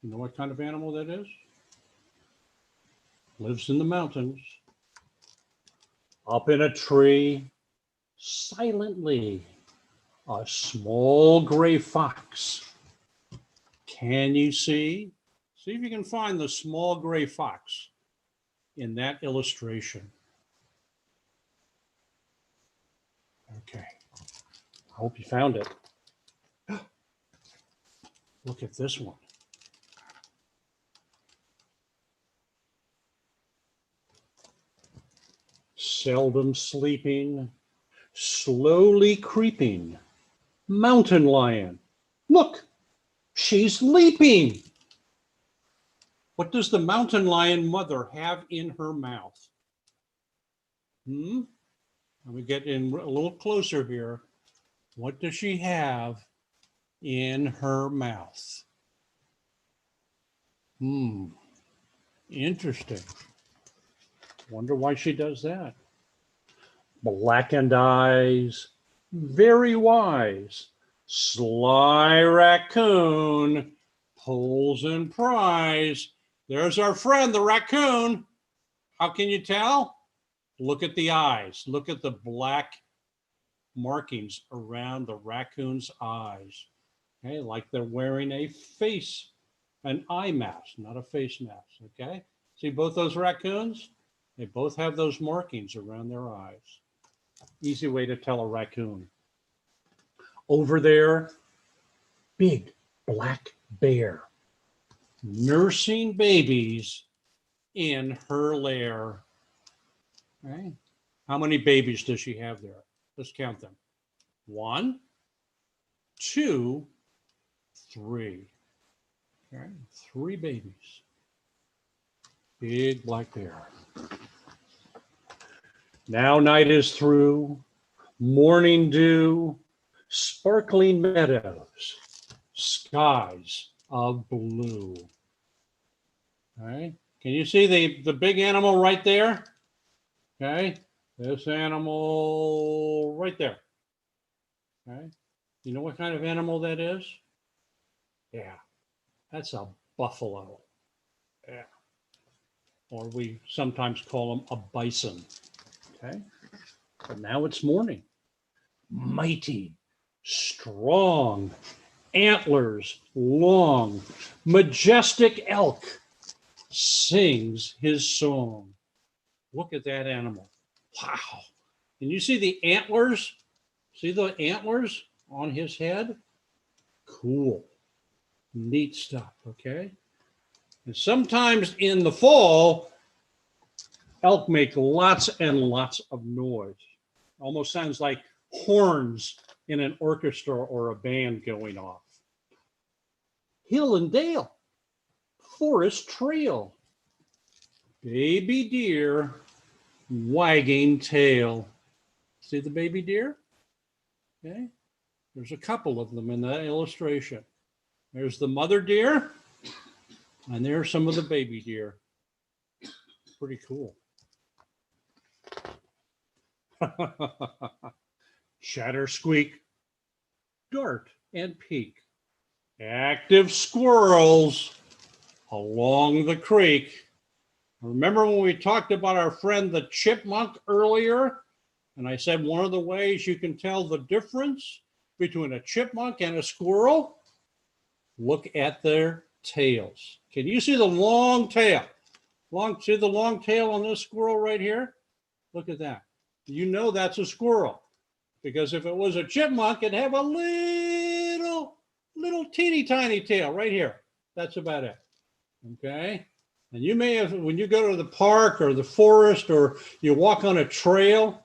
Speaker 3: You know what kind of animal that is? Lives in the mountains. Up in a tree, silently, a small gray fox. Can you see? See if you can find the small gray fox in that illustration. Okay, I hope you found it. Look at this one. Seldom sleeping, slowly creeping, mountain lion. Look, she's leaping. What does the mountain lion mother have in her mouth? Let me get in a little closer here. What does she have in her mouth? Interesting. Wonder why she does that. Blackened eyes, very wise, sly raccoon, pulls and pries. There's our friend, the raccoon. How can you tell? Look at the eyes. Look at the black markings around the raccoon's eyes. Okay, like they're wearing a face, an eye mask, not a face mask. Okay, see both those raccoons? They both have those markings around their eyes. Easy way to tell a raccoon. Over there, big black bear nursing babies in her lair. Okay. How many babies does she have there? Let's count them. 1, 2, 3. Okay. 3 babies. Big black bear. Now night is through, morning dew, sparkling meadows, skies of blue. Okay. Can you see the big animal right there? Okay. This animal right there. Okay. You know what kind of animal that is? Yeah. That's a buffalo. Yeah. Or we sometimes call them a bison. Okay. But now it's morning. Mighty, strong, antlers long, majestic elk sings his song. Look at that animal. Wow. Can you see the antlers? See the antlers on his head? Cool. Neat stuff, okay? And sometimes in the fall, elk make lots and lots of noise. Almost sounds like horns in an orchestra or a band going off. Hill and dale, forest trail, baby deer, wagging tail. See the baby deer? Okay. There's a couple of them in that illustration. There's the mother deer, and there's some of the baby deer. Pretty cool. Chatter, squeak, dart, and peek. Active squirrels along the creek. Remember when we talked about our friend the chipmunk earlier? And I said one of the ways you can tell the difference between a chipmunk and a squirrel? Look at their tails. Can you see the long tail? See the long tail on this squirrel right here? Look at that. You know that's a squirrel. Because if it was a chipmunk, it'd have a little teeny tiny tail right here. That's about it. Okay? And you may have, when you go to the park or the forest or you walk on a trail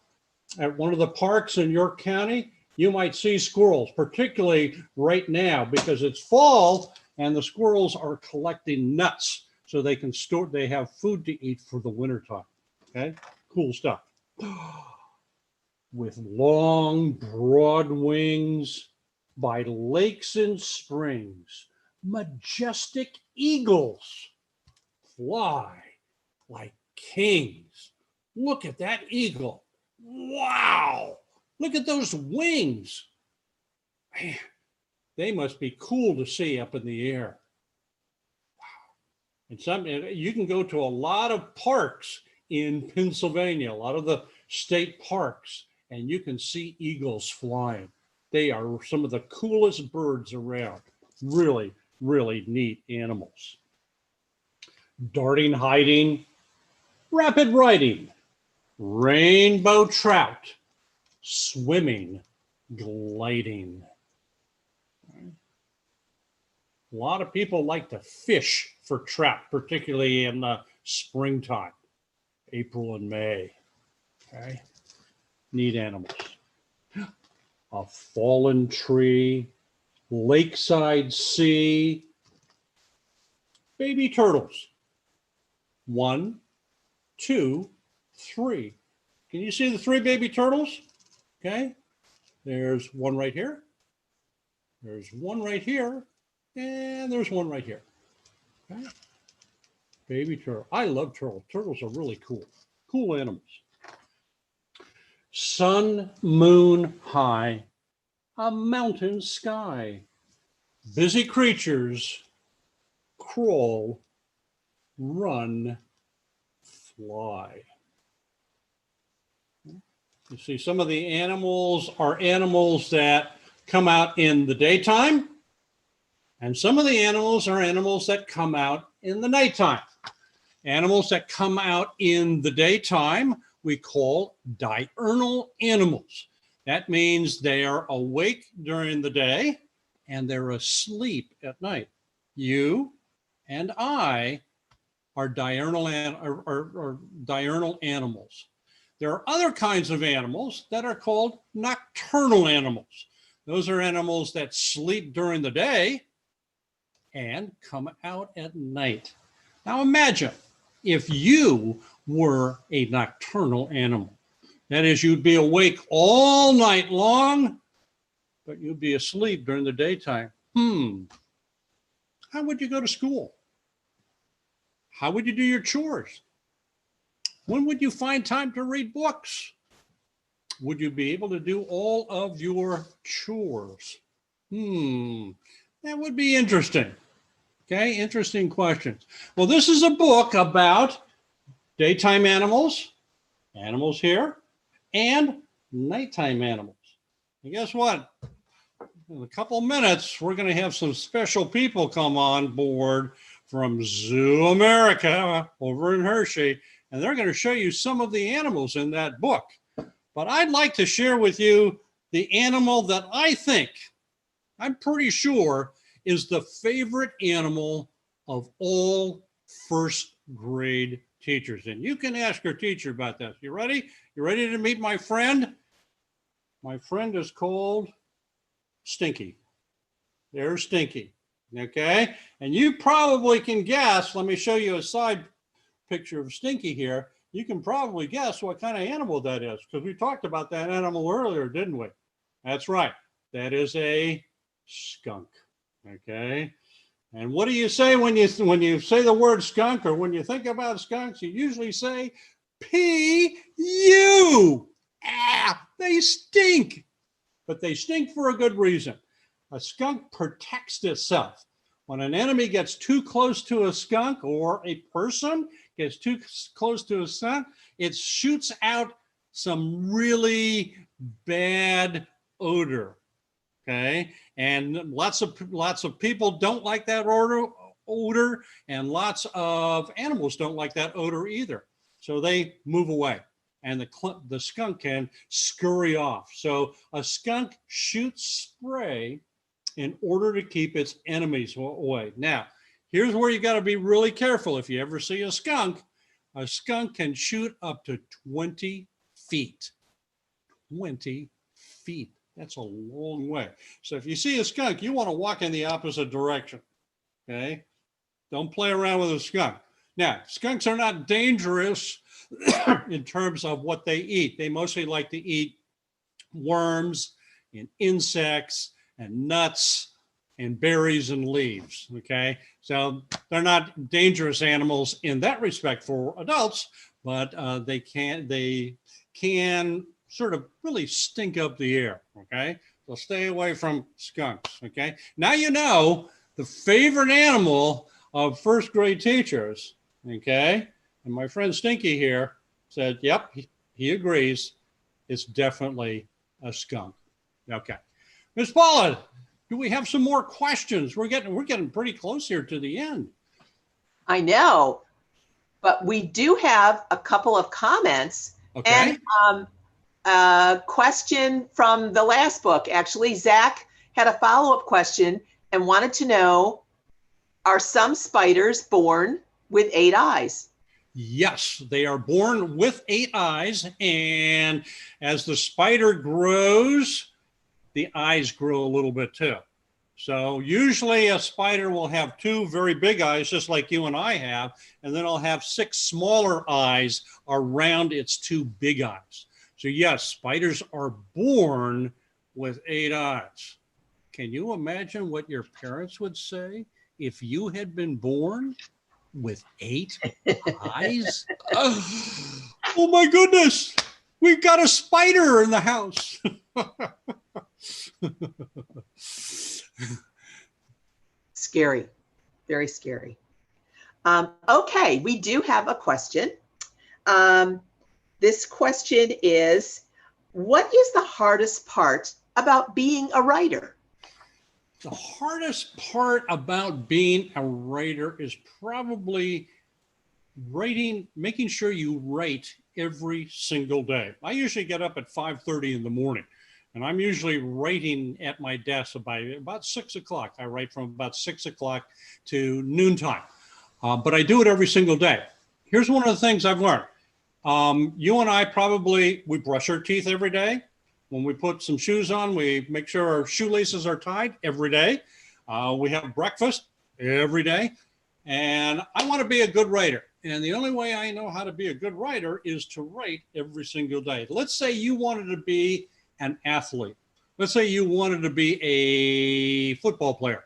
Speaker 3: at one of the parks in York County, you might see squirrels, particularly right now because it's fall and the squirrels are collecting nuts so they can store, they have food to eat for the wintertime. Okay? Cool stuff. With long, broad wings by lakes and springs, majestic eagles fly like kings. Look at that eagle. Wow. Look at those wings. Man, they must be cool to see up in the air. Wow. And you can go to a lot of parks in Pennsylvania, a lot of the state parks, and you can see eagles flying. They are some of the coolest birds around. Really, really neat animals. Darting, hiding, rapid riding, rainbow trout, swimming, gliding. A lot of people like to fish for trout, particularly in the springtime, April and May. Okay, neat animals. A fallen tree, lakeside sea, baby turtles. 1, 2, 3. Can you see the 3 baby turtles? Okay, there's one right here. There's one right here. And there's one right here. Okay. Baby turtle. I love turtles. Turtles are really cool. Cool animals. Sun, moon high, a mountain sky. Busy creatures crawl, run, fly. You see, some of the animals are animals that come out in the daytime, and some of the animals are animals that come out in the nighttime. Animals that come out in the daytime we call diurnal animals. That means they are awake during the day and they're asleep at night. You and I are diurnal animals. There are other kinds of animals that are called nocturnal animals. Those are animals that sleep during the day and come out at night. Now imagine if you were a nocturnal animal. That is, you'd be awake all night long, but you'd be asleep during the daytime. How would you go to school? How would you do your chores? When would you find time to read books? Would you be able to do all of your chores? That would be interesting. Okay, interesting questions. Well, this is a book about daytime animals, animals here, and nighttime animals. And guess what? In a couple of minutes, we're going to have some special people come on board from ZooAmerica over in Hershey, and they're going to show you some of the animals in that book. But I'd like to share with you the animal that I think, I'm pretty sure, is the favorite animal of all first grade teachers. And you can ask your teacher about this. You ready? You ready to meet my friend? My friend is called Stinky. There's Stinky. Okay? And you probably can guess, let me show you a side picture of Stinky here. You can probably guess what kind of animal that is, because we talked about that animal earlier, didn't we? That's right. That is a skunk. Okay. And what do you say when you say the word skunk, or when you think about skunks? You usually say P-U. They stink. But they stink for a good reason. A skunk protects itself. When an enemy gets too close to a skunk, or a person gets too close to a skunk, it shoots out some really bad odor. Okay, and lots of people don't like that odor, and lots of animals don't like that odor either. So they move away, and the skunk can scurry off. So a skunk shoots spray in order to keep its enemies away. Now, here's where you got to be really careful. If you ever see a skunk can shoot up to 20 feet. 20 feet. That's a long way. So if you see a skunk, you want to walk in the opposite direction. Okay? Don't play around with a skunk. Now, skunks are not dangerous in terms of what they eat. They mostly like to eat worms and insects and nuts and berries and leaves. Okay? So they're not dangerous animals in that respect for adults, but they can sort of really stink up the air, okay? So stay away from skunks, okay? Now you know the favorite animal of first grade teachers, okay? And my friend Stinky here said, yep, he agrees. It's definitely a skunk. Okay. Ms. Paula, do we have some more questions? We're getting pretty close here to the end.
Speaker 1: I know, but we do have a couple of comments.
Speaker 3: Okay.
Speaker 1: And a question from the last book. Actually, Zach had a follow-up question and wanted to know, are some spiders born with 8 eyes?
Speaker 3: Yes, they are born with 8 eyes, and as the spider grows, the eyes grow a little bit too. So usually a spider will have 2 very big eyes, just like you and I have, and then it'll have 6 smaller eyes around its 2 big eyes. So yes, spiders are born with 8 eyes. Can you imagine what your parents would say if you had been born with 8 eyes? Oh my goodness, we've got a spider in the house.
Speaker 1: Scary, very scary. Okay, we do have a question. This question is, what is the hardest part about being a writer?
Speaker 3: The hardest part about being a writer is probably writing, making sure you write every single day. I usually get up at 5:30 in the morning, and I'm usually writing at my desk by about 6 o'clock. I write from about 6 o'clock to noontime, but I do it every single day. Here's one of the things I've learned. You and I we brush our teeth every day. When we put some shoes on, we make sure our shoelaces are tied every day. We have breakfast every day. And I want to be a good writer. And the only way I know how to be a good writer is to write every single day. Let's say you wanted to be an athlete. Let's say you wanted to be a football player.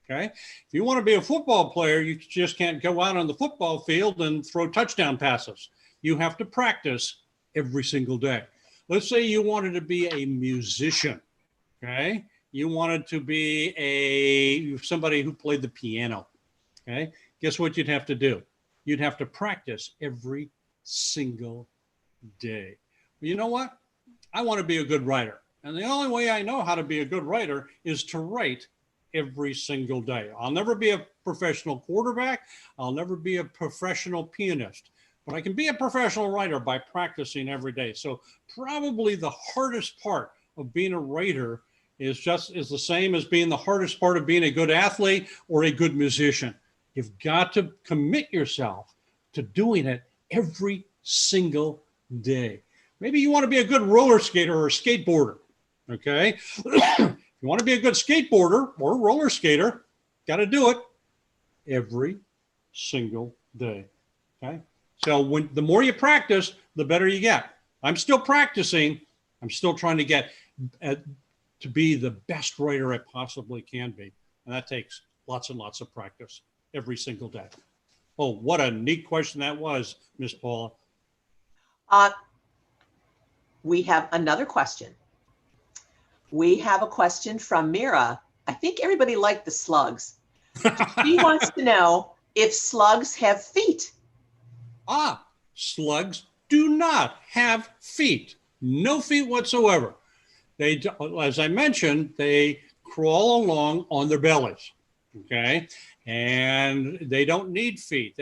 Speaker 3: Okay. If you want to be a football player, you just can't go out on the football field and throw touchdown passes. You have to practice every single day. Let's say you wanted to be a musician. Okay. You wanted to be somebody who played the piano. Okay. Guess what you'd have to do? You'd have to practice every single day. Well, you know what? I want to be a good writer. And the only way I know how to be a good writer is to write every single day. I'll never be a professional quarterback. I'll never be a professional pianist, but I can be a professional writer by practicing every day. So probably the hardest part of being a writer is the same as being the hardest part of being a good athlete or a good musician. You've got to commit yourself to doing it every single day. Maybe you want to be a good roller skater or a skateboarder, okay? If you want to be a good skateboarder or roller skater, got to do it every single day, okay? So the more you practice, the better you get. I'm still practicing. I'm still trying to get to be the best writer I possibly can be. And that takes lots and lots of practice every single day. Oh, what a neat question that was, Miss Paula.
Speaker 1: We have another question. We have a question from Mira. I think everybody liked the slugs. She wants to know if slugs have feet.
Speaker 3: Slugs do not have feet. No feet whatsoever. They, as I mentioned, they crawl along on their bellies, okay? And they don't need feet.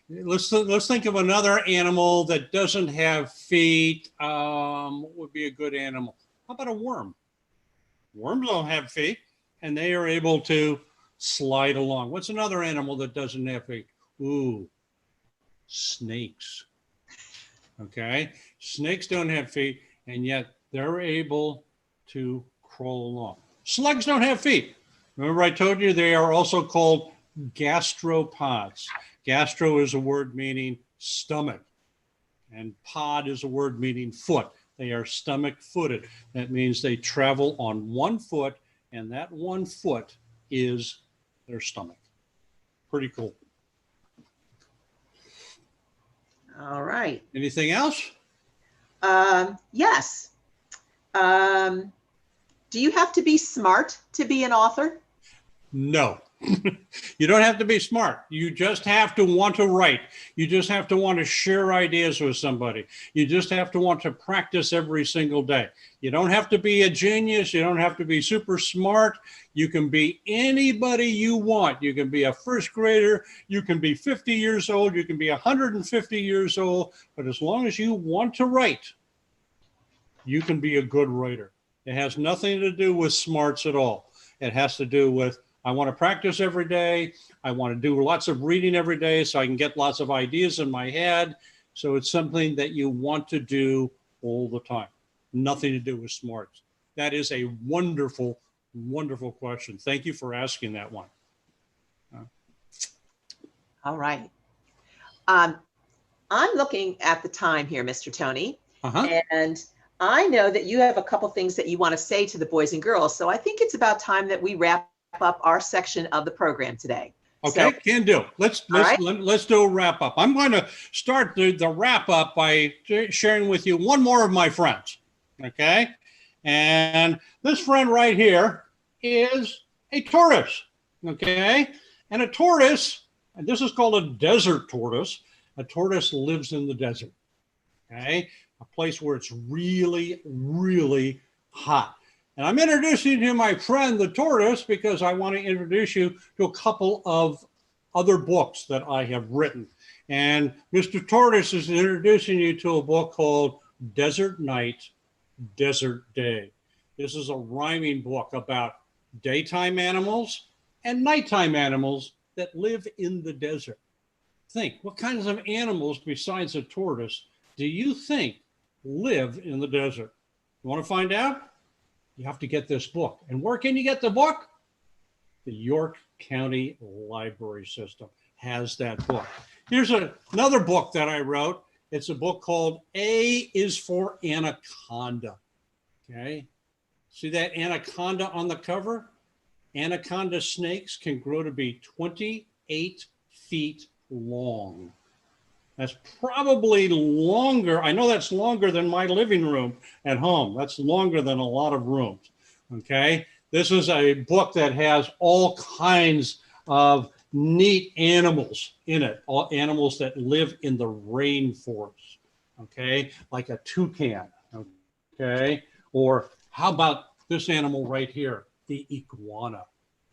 Speaker 3: Let's think of another animal that doesn't have feet. What would be a good animal? How about a worm? Worms don't have feet, and they are able to slide along. What's another animal that doesn't have feet? Ooh, snakes. Okay, snakes don't have feet, and yet they're able to crawl along. Slugs don't have feet. Remember I told you they are also called gastropods. Gastro is a word meaning stomach, and pod is a word meaning foot. They are stomach-footed. That means they travel on one foot, and that one foot is their stomach. Pretty cool.
Speaker 1: All right.
Speaker 3: Anything else?
Speaker 1: Yes. Do you have to be smart to be an author?
Speaker 3: No. You don't have to be smart. You just have to want to write. You just have to want to share ideas with somebody. You just have to want to practice every single day. You don't have to be a genius. You don't have to be super smart. You can be anybody you want. You can be a first grader. You can be 50 years old. You can be 150 years old. But as long as you want to write, you can be a good writer. It has nothing to do with smarts at all. It has to do with, I want to practice every day. I want to do lots of reading every day so I can get lots of ideas in my head. So it's something that you want to do all the time. Nothing to do with smarts. That is a wonderful, wonderful question. Thank you for asking that one.
Speaker 1: All right. I'm looking at the time here, Mr. Tony, and I know that you have a couple things that you want to say to the boys and girls. So I think it's about time that we wrap up our section of the program today.
Speaker 3: Okay,
Speaker 1: so,
Speaker 3: can do. Let's do a wrap up. I'm going to start the wrap up by sharing with you one more of my friends. Okay, and this friend right here is a tortoise. Okay, and a tortoise, and this is called a desert tortoise. A tortoise lives in the desert. Okay, a place where it's really, really hot. And I'm introducing you to my friend, the tortoise, because I want to introduce you to a couple of other books that I have written. And Mr. Tortoise is introducing you to a book called Desert Night, Desert Day. This is a rhyming book about daytime animals and nighttime animals that live in the desert. Think, what kinds of animals besides a tortoise do you think live in the desert? You want to find out? You have to get this book. And where can you get the book? The York County Library System has that book. Here's another book that I wrote. It's a book called A is for Anaconda. Okay. See that anaconda on the cover? Anaconda snakes can grow to be 28 feet long. That's probably longer. I know that's longer than my living room at home. That's longer than a lot of rooms. Okay. This is a book that has all kinds of neat animals in it, all animals that live in the rainforest. Okay. Like a toucan. Okay. Or how about this animal right here, the iguana?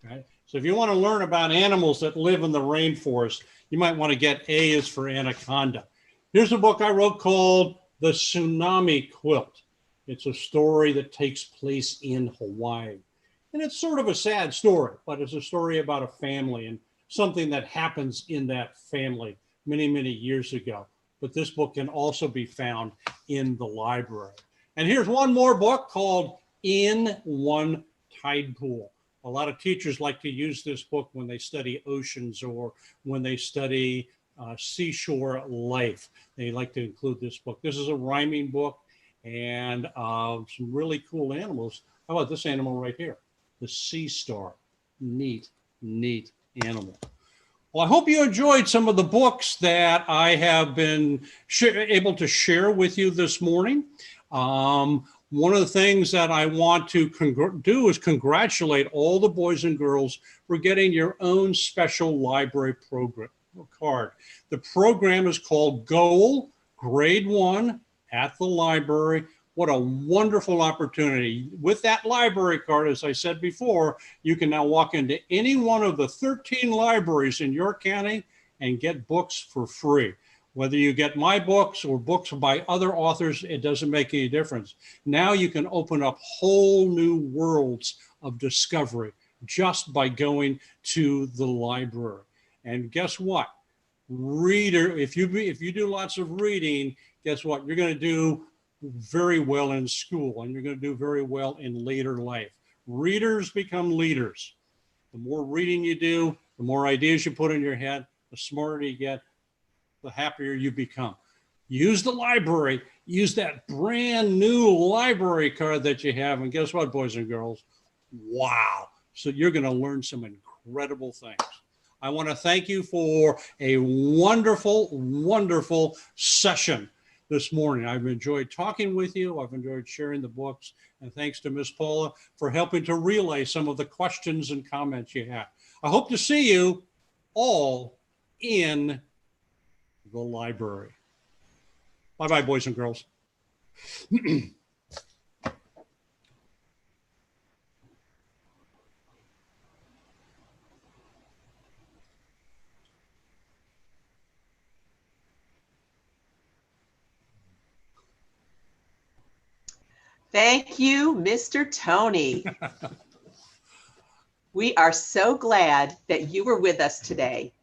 Speaker 3: Okay. So if you want to learn about animals that live in the rainforest, you might want to get A is for Anaconda. Here's a book I wrote called The Tsunami Quilt. It's a story that takes place in Hawaii. And it's sort of a sad story, but it's a story about a family and something that happens in that family many, many years ago. But this book can also be found in the library. And here's one more book called In One Tide Pool. A lot of teachers like to use this book when they study oceans or when they study seashore life. They like to include this book. This is a rhyming book and some really cool animals. How about this animal right here? The sea star. Neat, neat animal. Well, I hope you enjoyed some of the books that I have been able to share with you this morning. One of the things that I want to do is congratulate all the boys and girls for getting your own special library program card. The program is called Goal Grade 1 at the library. What a wonderful opportunity. With that library card, as I said before, you can now walk into any one of the 13 libraries in York County and get books for free. Whether you get my books or books by other authors, it doesn't make any difference. Now you can open up whole new worlds of discovery just by going to the library. And guess what? If you do lots of reading, guess what? You're going to do very well in school and you're going to do very well in later life. Readers become leaders. The more reading you do, the more ideas you put in your head, the smarter you get, the happier you become. Use the library, use that brand new library card that you have. And guess what, boys and girls? Wow. So you're going to learn some incredible things. I want to thank you for a wonderful, wonderful session this morning. I've enjoyed talking with you. I've enjoyed sharing the books. And thanks to Miss Paula for helping to relay some of the questions and comments you have. I hope to see you all in the library. Bye-bye, boys and girls.
Speaker 1: Thank you, Mr. Tony. We are so glad that you were with us today.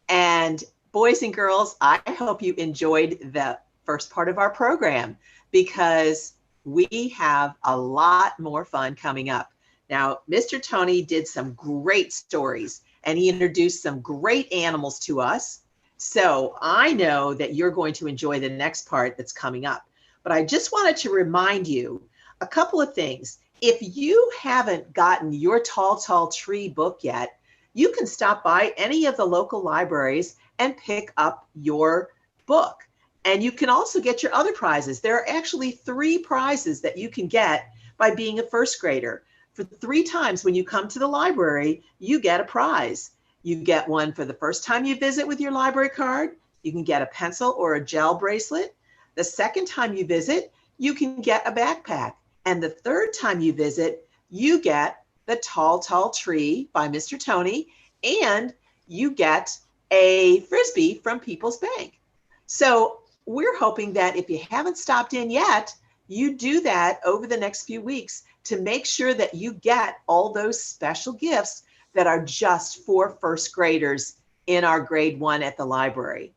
Speaker 1: And boys and girls, I hope you enjoyed the first part of our program because we have a lot more fun coming up. Now, Mr. Tony did some great stories and he introduced some great animals to us. So I know that you're going to enjoy the next part that's coming up. But I just wanted to remind you a couple of things. If you haven't gotten your Tall, Tall Tree book yet, you can stop by any of the local libraries and pick up your book. And you can also get your other prizes. There are actually 3 prizes that you can get by being a first grader. For 3 times when you come to the library, you get a prize. You get one for the first time you visit with your library card. You can get a pencil or a gel bracelet. The second time you visit, you can get a backpack. And the third time you visit, you get the Tall, Tall Tree by Mr. Tony, and you get a Frisbee from People's Bank. So we're hoping that if you haven't stopped in yet, you do that over the next few weeks to make sure that you get all those special gifts that are just for first graders in our grade 1 at the library.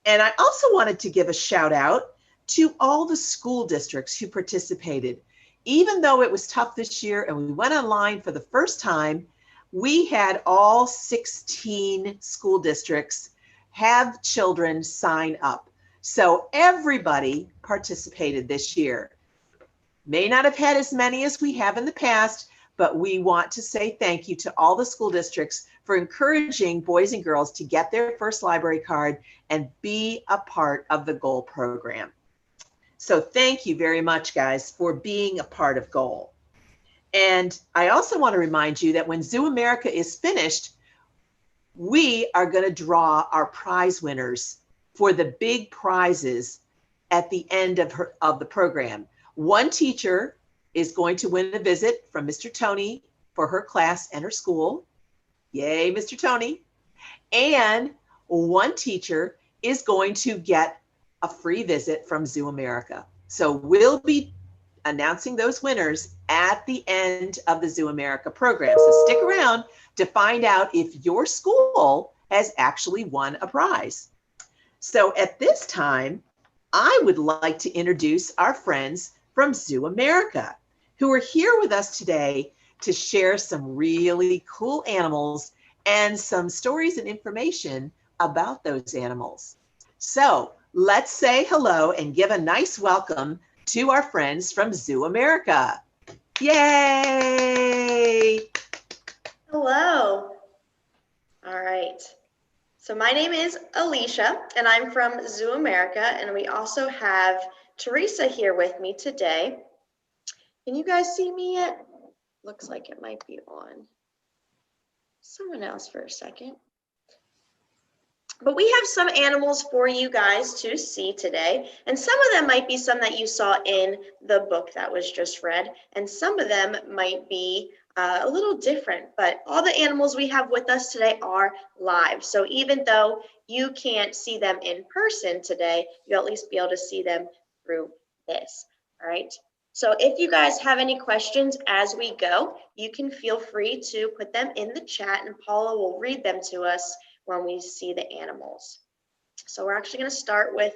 Speaker 1: And I also wanted to give a shout out to all the school districts who participated. Even though it was tough this year and we went online for the first time, we had all 16 school districts have children sign up. So everybody participated this year. May not have had as many as we have in the past, but we want to say thank you to all the school districts for encouraging boys and girls to get their first library card and be a part of the GOAL program. So thank you very much, guys, for being a part of GOAL. And I also want to remind you that when ZooAmerica is finished, we are going to draw our prize winners for the big prizes at the end of the program. One teacher is going to win a visit from Mr. Tony for her class and her school. Yay, Mr. Tony. And one teacher is going to get a free visit from ZooAmerica. So we'll be announcing those winners at the end of the ZooAmerica program. So stick around to find out if your school has actually won a prize. So at this time, I would like to introduce our friends from ZooAmerica, who are here with us today to share some really cool animals and some stories and information about those animals. So let's say hello and give a nice welcome to our friends from ZooAmerica. Yay!
Speaker 4: Hello. All right. So my name is Alicia, and I'm from ZooAmerica, and we also have Teresa here with me today. Can you guys see me yet? Looks like it might be on someone else for a second. But we have some animals for you guys to see today, and some of them might be some that you saw in the book that was just read, and some of them might be a little different, but all the animals we have with us today are live. So even though you can't see them in person today, you'll at least be able to see them through this, all right? So if you guys have any questions as we go, you can feel free to put them in the chat and Paula will read them to us when we see the animals. So we're actually going to start with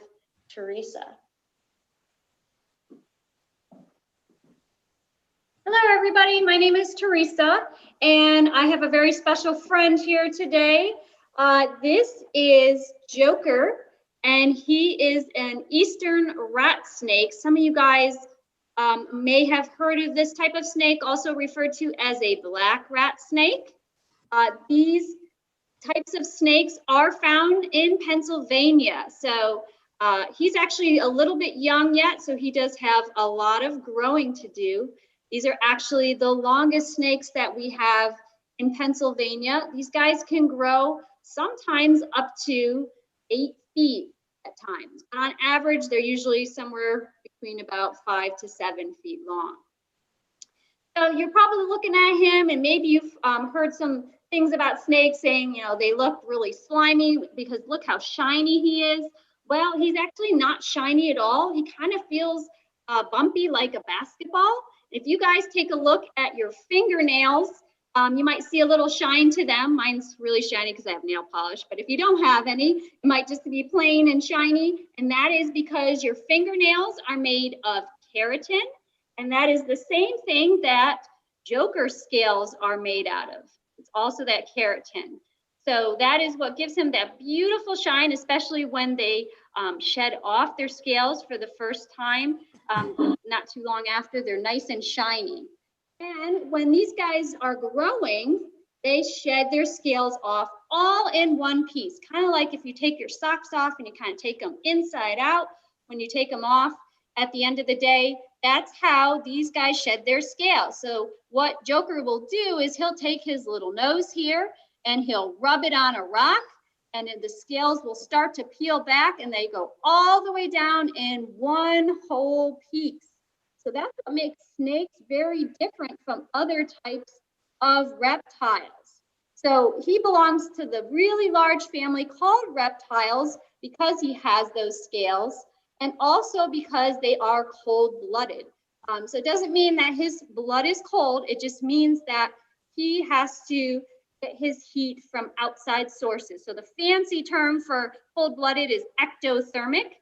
Speaker 4: Teresa.
Speaker 5: Hello, everybody. My name is Teresa, and I have a very special friend here today. This is Joker, and he is an eastern rat snake. Some of you guys may have heard of this type of snake, also referred to as a black rat snake. These types of snakes are found in Pennsylvania. So he's actually a little bit young yet, so he does have a lot of growing to do. These are actually the longest snakes that we have in Pennsylvania. These guys can grow sometimes up to 8 feet at times. On average, they're usually somewhere between about 5 to 7 feet long. So you're probably looking at him, and maybe you've heard some things about snakes saying, you know, they look really slimy because look how shiny he is. Well, he's actually not shiny at all. He kind of feels bumpy like a basketball. If you guys take a look at your fingernails, you might see a little shine to them. Mine's really shiny because I have nail polish, but if you don't have any, it might just be plain and shiny. And that is because your fingernails are made of keratin, and that is the same thing that Joker scales are made out of. It's also that keratin. So that is what gives him that beautiful shine, especially when they shed off their scales for the first time. Not too long after, they're nice and shiny. And when these guys are growing, they shed their scales off all in one piece. Kind of like if you take your socks off and you kind of take them inside out. When you take them off at the end of the day, that's how these guys shed their scales. So what Joker will do is he'll take his little nose here and he'll rub it on a rock, and then the scales will start to peel back and they go all the way down in one whole piece. So that's what makes snakes very different from other types of reptiles. So he belongs to the really large family called reptiles because he has those scales, and also because they are cold-blooded. So it doesn't mean that his blood is cold, it just means that he has to get his heat from outside sources. So the fancy term for cold-blooded is ectothermic.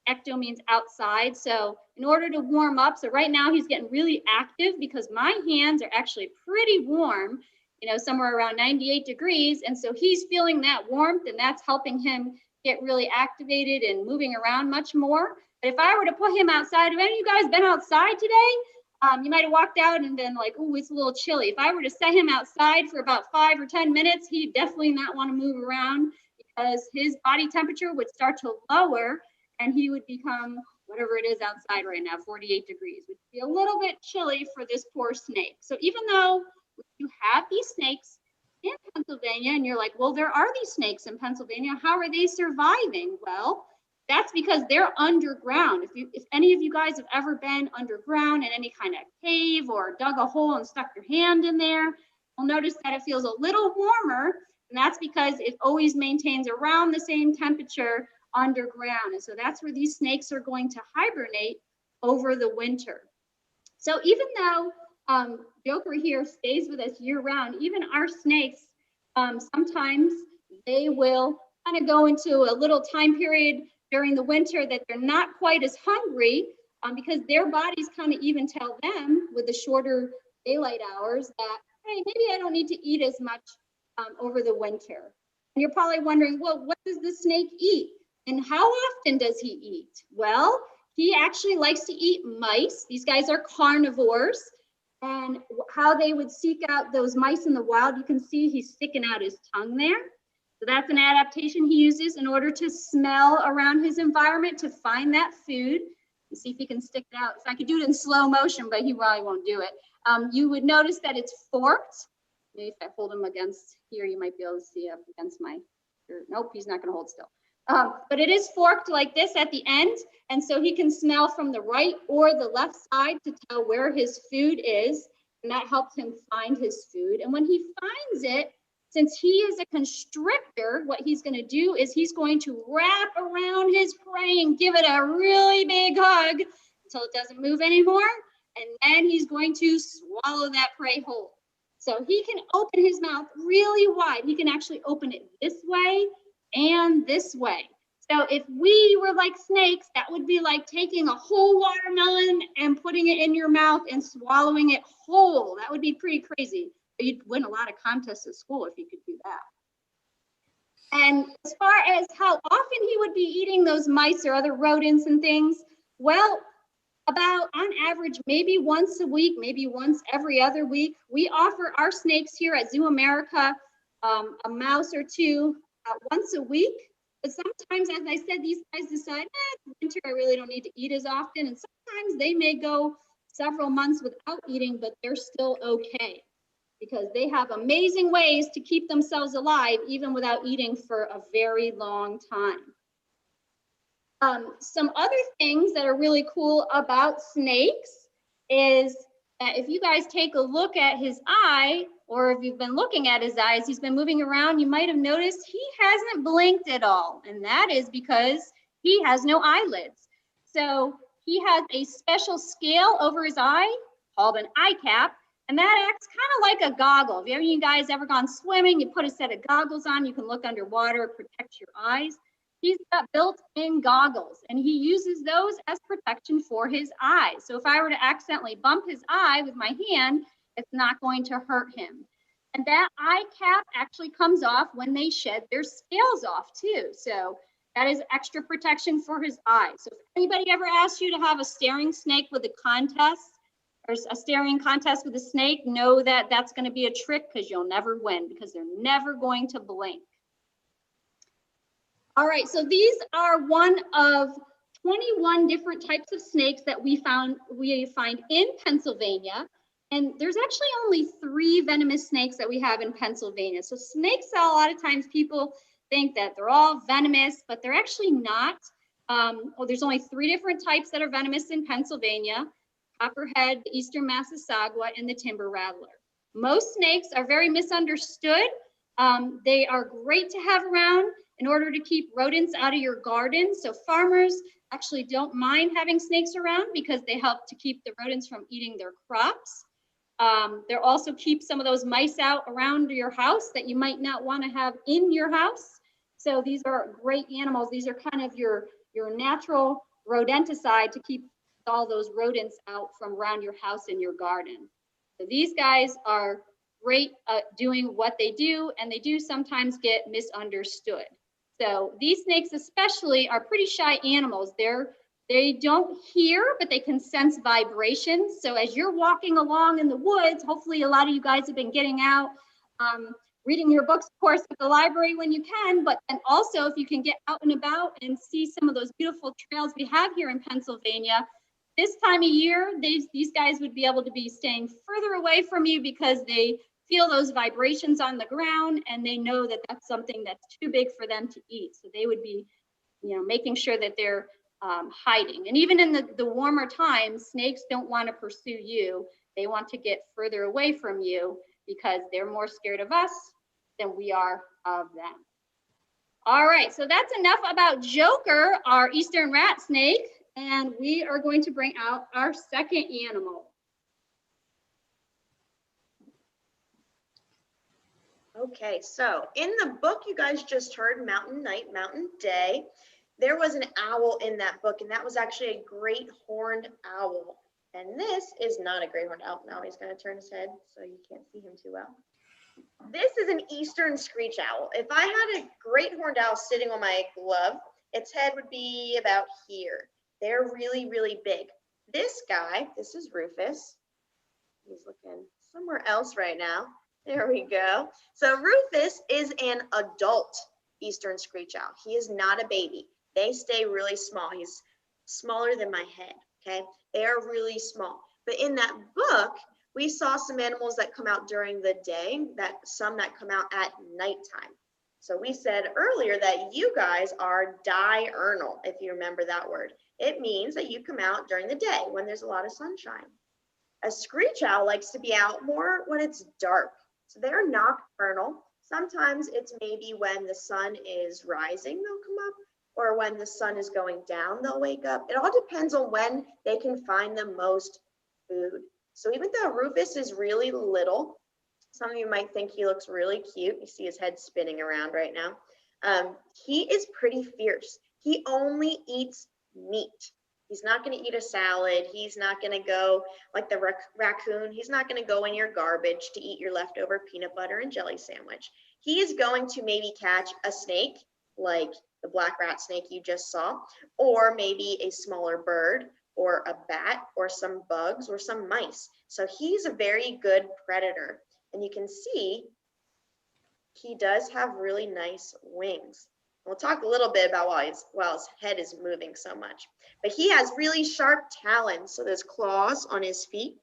Speaker 5: Ecto means outside. So in order to warm up, so right now he's getting really active because my hands are actually pretty warm, you know, somewhere around 98 degrees. And so he's feeling that warmth, and that's helping him get really activated and moving around much more. But if I were to put him outside, have any of you guys been outside today? You might have walked out and been like, oh, it's a little chilly. If I were to set him outside for about 5 or 10 minutes, he'd definitely not want to move around because his body temperature would start to lower and he would become whatever it is outside right now, 48 degrees, which would be a little bit chilly for this poor snake. So even though you have these snakes in Pennsylvania and you're like, well, there are these snakes in Pennsylvania, how are they surviving? Well, that's because they're underground. If any of you guys have ever been underground in any kind of cave or dug a hole and stuck your hand in there, you'll notice that it feels a little warmer, and that's because it always maintains around the same temperature underground. And so that's where these snakes are going to hibernate over the winter. So even though Joker here stays with us year round, even our snakes, sometimes they will kind of go into a little time period during the winter that they're not quite as hungry because their bodies kind of even tell them with the shorter daylight hours that, hey, maybe I don't need to eat as much over the winter. And you're probably wondering, well, what does the snake eat? And how often does he eat? Well, he actually likes to eat mice. These guys are carnivores. And how they would seek out those mice in the wild, you can see he's sticking out his tongue there. So that's an adaptation he uses in order to smell around his environment to find that food. And see if he can stick it out. If I could do it in slow motion, but he probably won't do it. You would notice that it's forked. Maybe if I hold him against here, you might be able to see up against my, nope, he's not gonna hold still. But it is forked like this at the end. And so he can smell from the right or the left side to tell where his food is. And that helps him find his food. And when he finds it, since he is a constrictor, what he's going to do is he's going to wrap around his prey and give it a really big hug until it doesn't move anymore. And then he's going to swallow that prey whole. So he can open his mouth really wide. He can actually open it this way and this way. So if we were like snakes, that would be like taking a whole watermelon and putting it in your mouth and swallowing it whole. That would be pretty crazy. You'd win a lot of contests at school if you could do that. And as far as how often he would be eating those mice or other rodents and things, well, about on average, maybe once a week, maybe once every other week. We offer our snakes here at ZooAmerica a mouse or two once a week. But sometimes, as I said, these guys decide, winter, I really don't need to eat as often. And sometimes they may go several months without eating, but they're still okay because they have amazing ways to keep themselves alive even without eating for a very long time. Some other things that are really cool about snakes is that if you guys take a look at his eye, or if you've been looking at his eyes, he's been moving around, you might have noticed he hasn't blinked at all. And that is because he has no eyelids. So he has a special scale over his eye called an eye cap, and that acts kind of like a goggle. If you guys ever gone swimming, you put a set of goggles on, you can look underwater, it protects your eyes. He's got built-in goggles, and he uses those as protection for his eyes. So if I were to accidentally bump his eye with my hand, it's not going to hurt him. And that eye cap actually comes off when they shed their scales off too. So that is extra protection for his eyes. So if anybody ever asks you to have a staring snake with a contest, or a staring contest with a snake, know that that's going to be a trick because you'll never win because they're never going to blink. All right, so these are one of 21 different types of snakes that we find in Pennsylvania. And there's actually only 3 venomous snakes that we have in Pennsylvania. So snakes, a lot of times people think that they're all venomous, but they're actually not. Well, there's only 3 different types that are venomous in Pennsylvania: Copperhead, the Eastern Massasauga, and the Timber Rattler. Most snakes are very misunderstood They are great to have around in order to keep rodents out of your garden. So farmers actually don't mind having snakes around because they help to keep the rodents from eating their crops. They'll also keep some of those mice out around your house that you might not want to have in your house. So these are great animals. These are kind of your natural rodenticide to keep all those rodents out from around your house and your garden. So these guys are great at doing what they do, and they do sometimes get misunderstood. So these snakes especially are pretty shy animals. They don't hear, but they can sense vibrations. So as you're walking along in the woods, hopefully a lot of you guys have been getting out, reading your books, of course, at the library when you can, but then also if you can get out and about and see some of those beautiful trails we have here in Pennsylvania, this time of year, these guys would be able to be staying further away from you because they feel those vibrations on the ground and they know that that's something that's too big for them to eat. So they would be, making sure that they're hiding. And even in the warmer times, snakes don't want to pursue you. They want to get further away from you because they're more scared of us than we are of them. All right, so that's enough about Joker, our eastern rat snake, and we are going to bring out our second animal.
Speaker 4: Okay, so in the book you guys just heard, Mountain Night, Mountain Day, there was an owl in that book, and that was actually a great horned owl. And this is not a great horned owl. Now he's going to turn his head so you can't see him too well. This is an eastern screech owl. If I had a great horned owl sitting on my glove, its head would be about here. They're really, really big. This guy, this is Rufus. He's looking somewhere else right now. There we go. So Rufus is an adult eastern screech owl. He is not a baby. They stay really small. He's smaller than my head, okay? They are really small. But in that book, we saw some animals that come out during the day, some that come out at nighttime. So we said earlier that you guys are diurnal, if you remember that word. It means that you come out during the day when there's a lot of sunshine. A screech owl likes to be out more when it's dark. So they're nocturnal. Sometimes it's maybe when the sun is rising, they'll come up, or when the sun is going down, they'll wake up. It all depends on when they can find the most food. So even though Rufus is really little, some of you might think he looks really cute. You see his head spinning around right now. He is pretty fierce. He only eats meat. He's not going to eat a salad. He's not going to go like the raccoon. He's not going to go in your garbage to eat your leftover peanut butter and jelly sandwich. He is going to maybe catch a snake like the black rat snake you just saw, or maybe a smaller bird or a bat or some bugs or some mice. So he's a very good predator. And you can see he does have really nice wings. We'll talk a little bit about why his head is moving so much. But he has really sharp talons. So those claws on his feet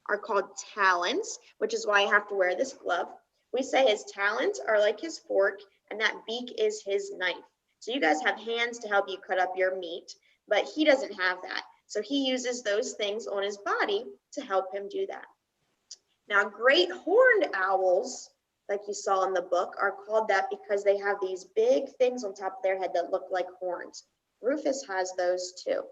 Speaker 4: are called talons, which is why I have to wear this glove. We say his talons are like his fork, and that beak is his knife. So you guys have hands to help you cut up your meat, but he doesn't have that. So he uses those things on his body to help him do that. Now, great horned owls, like you saw in the book, are called that because they have these big things on top of their head that look like horns. Rufus has those too.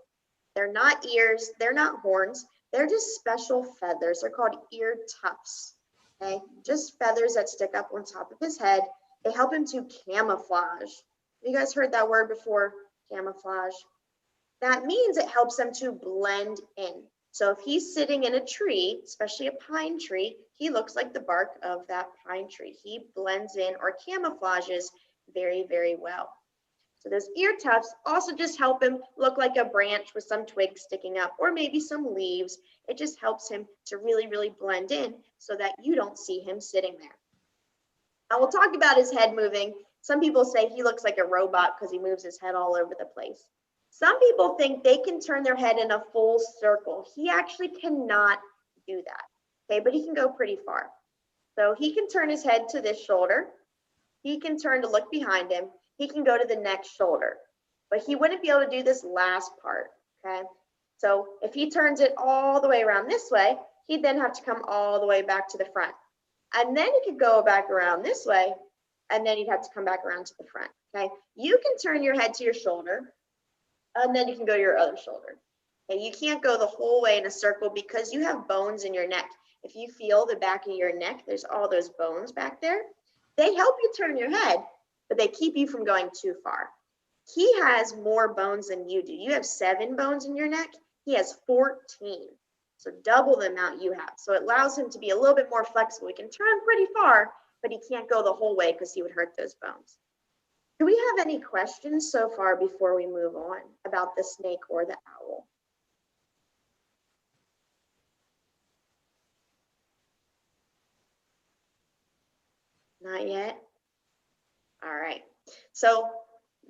Speaker 4: They're not ears, they're not horns, they're just special feathers. They're called ear tufts, okay? Just feathers that stick up on top of his head. They help him to camouflage. Have you guys heard that word before? Camouflage. That means it helps them to blend in. So if he's sitting in a tree, especially a pine tree, he looks like the bark of that pine tree. He blends in or camouflages very, very well. So those ear tufts also just help him look like a branch with some twigs sticking up, or maybe some leaves. It just helps him to really, really blend in so that you don't see him sitting there. Now we'll talk about his head moving. Some people say he looks like a robot because he moves his head all over the place. Some people think they can turn their head in a full circle. He actually cannot do that, okay? But he can go pretty far. So he can turn his head to this shoulder. He can turn to look behind him. He can go to the next shoulder, but he wouldn't be able to do this last part, okay? So if he turns it all the way around this way, he'd then have to come all the way back to the front. And then he could go back around this way, and then you'd have to come back around to the front, okay? You can turn your head to your shoulder, and then you can go to your other shoulder. Okay, you can't go the whole way in a circle because you have bones in your neck. If you feel the back of your neck, there's all those bones back there. They help you turn your head, but they keep you from going too far. He has more bones than you do. You have 7 bones in your neck. He has 14. So double the amount you have. So it allows him to be a little bit more flexible. He can turn pretty far, but he can't go the whole way because he would hurt those bones. Do we have any questions so far before we move on about the snake or the owl? Not yet? All right. So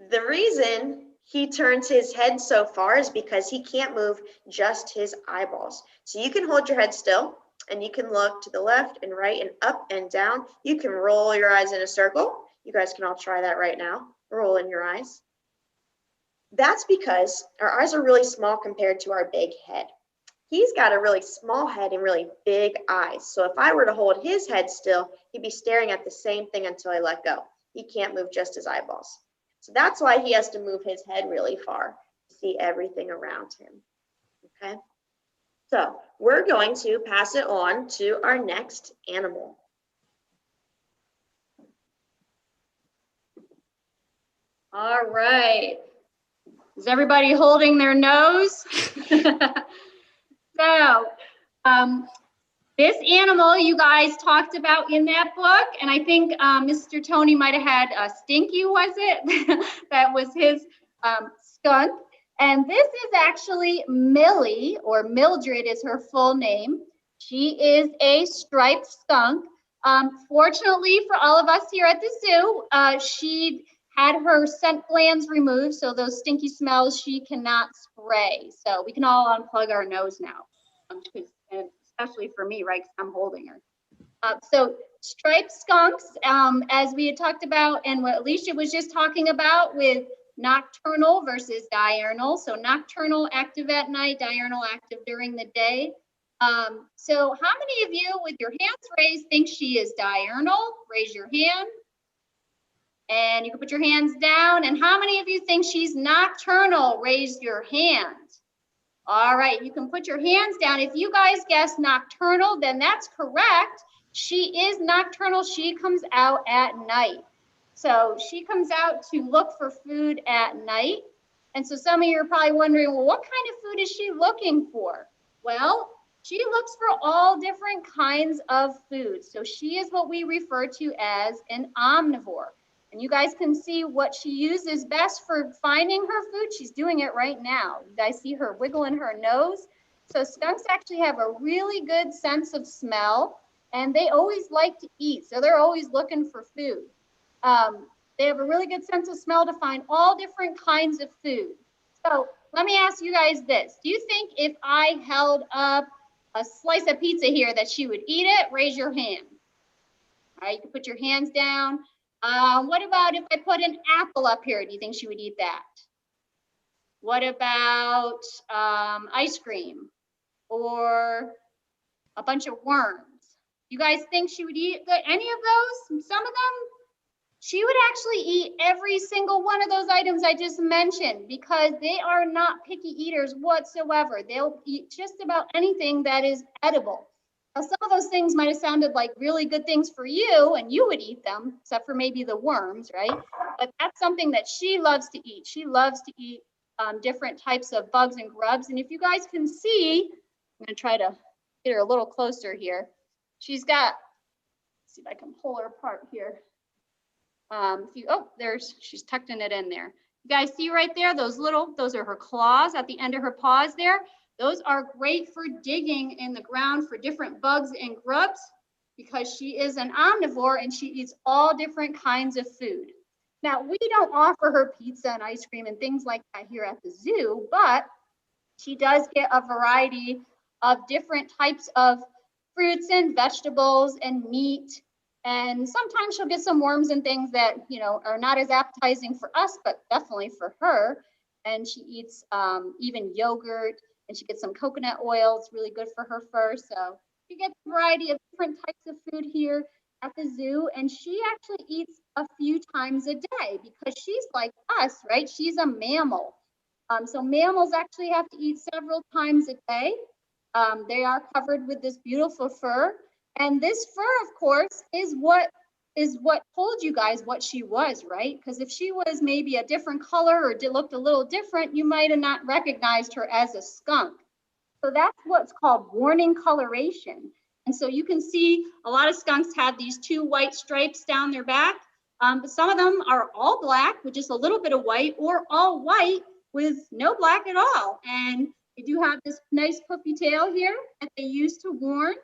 Speaker 4: the reason he turns his head so far is because he can't move just his eyeballs. So you can hold your head still and you can look to the left and right and up and down. You can roll your eyes in a circle. You guys can all try that right now. Roll in your eyes. That's because our eyes are really small compared to our big head. He's got a really small head and really big eyes. So if I were to hold his head still, he'd be staring at the same thing until I let go. He can't move just his eyeballs. So that's why he has to move his head really far to see everything around him. Okay? So we're going to pass it on to our next animal.
Speaker 5: All right. Is everybody holding their nose? So, this animal you guys talked about in that book, and I think Mr. Tony might have had Stinky, was it? That was his skunk. And this is actually Millie, or Mildred is her full name. She is a striped skunk. Fortunately for all of us here at the zoo, she had her scent glands removed, so those stinky smells she cannot spray. So we can all unplug our nose now, and especially for me, right, because I'm holding her. So striped skunks, as we had talked about and what Alicia was just talking about with nocturnal versus diurnal. So nocturnal, active at night, diurnal, active during the day. So how many of you with your hands raised think she is diurnal? Raise your hand. And you can put your hands down. And how many of you think she's nocturnal? Raise your hand. All right, you can put your hands down. If you guys guess nocturnal, then that's correct. She is nocturnal. She comes out at night. So she comes out to look for food at night. And so some of you are probably wondering, well, what kind of food is she looking for? Well, she looks for all different kinds of food. So she is what we refer to as an omnivore. And you guys can see what she uses best for finding her food. She's doing it right now. You guys see her wiggling her nose. So skunks actually have a really good sense of smell, and they always like to eat. So they're always looking for food. They have a really good sense of smell to find all different kinds of food. So let me ask you guys this. Do you think if I held up a slice of pizza here that she would eat it? Raise your hand. All right, you can put your hands down. What about if I put an apple up here? Do you think she would eat that? What about ice cream or a bunch of worms? You guys think she would eat any of those? Some of them? She would actually eat every single one of those items I just mentioned because they are not picky eaters whatsoever. They'll eat just about anything that is edible. Now, some of those things might have sounded like really good things for you, and you would eat them, except for maybe the worms, right? But that's something that she loves to eat. She loves to eat different types of bugs and grubs. And if you guys can see, I'm going to try to get her a little closer here. She's got, let's see if I can pull her apart here. She's tucking it in there. You guys see right there, those are her claws at the end of her paws there. Those are great for digging in the ground for different bugs and grubs because she is an omnivore and she eats all different kinds of food. Now, we don't offer her pizza and ice cream and things like that here at the zoo, but she does get a variety of different types of fruits and vegetables and meat. And sometimes she'll get some worms and things that, you know, are not as appetizing for us, but definitely for her. And she eats even yogurt. And she gets some coconut oil. It's really good for her fur. So she gets a variety of different types of food here at the zoo, and she actually eats a few times a day because she's like us, right? She's a mammal. So mammals actually have to eat several times a day. They are covered with this beautiful fur. And this fur, of course, is what told you guys what she was, right? Because if she was maybe a different color or looked a little different, you might have not recognized her as a skunk. So that's what's called warning coloration. And so you can see a lot of skunks have these 2 white stripes down their back, but some of them are all black with just a little bit of white, or all white with no black at all. And they do have this nice puffy tail here that they use to warn.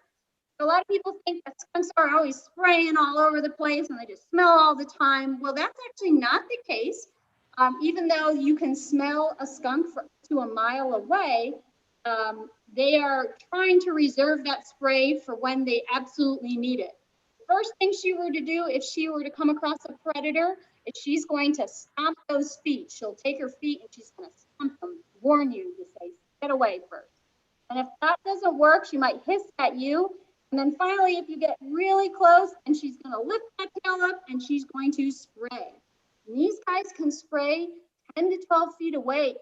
Speaker 5: A lot of people think that skunks are always spraying all over the place and they just smell all the time. Well, that's actually not the case. Even though you can smell a skunk to a mile away, they are trying to reserve that spray for when they absolutely need it. The first thing she were to do if she were to come across a predator is she's going to stomp those feet. She'll take her feet and she's going to stomp them, warn you to say, get away first. And if that doesn't work, she might hiss at you. And then finally, if you get really close, and she's going to lift that tail up and she's going to spray. And these guys can spray 10 to 12 feet away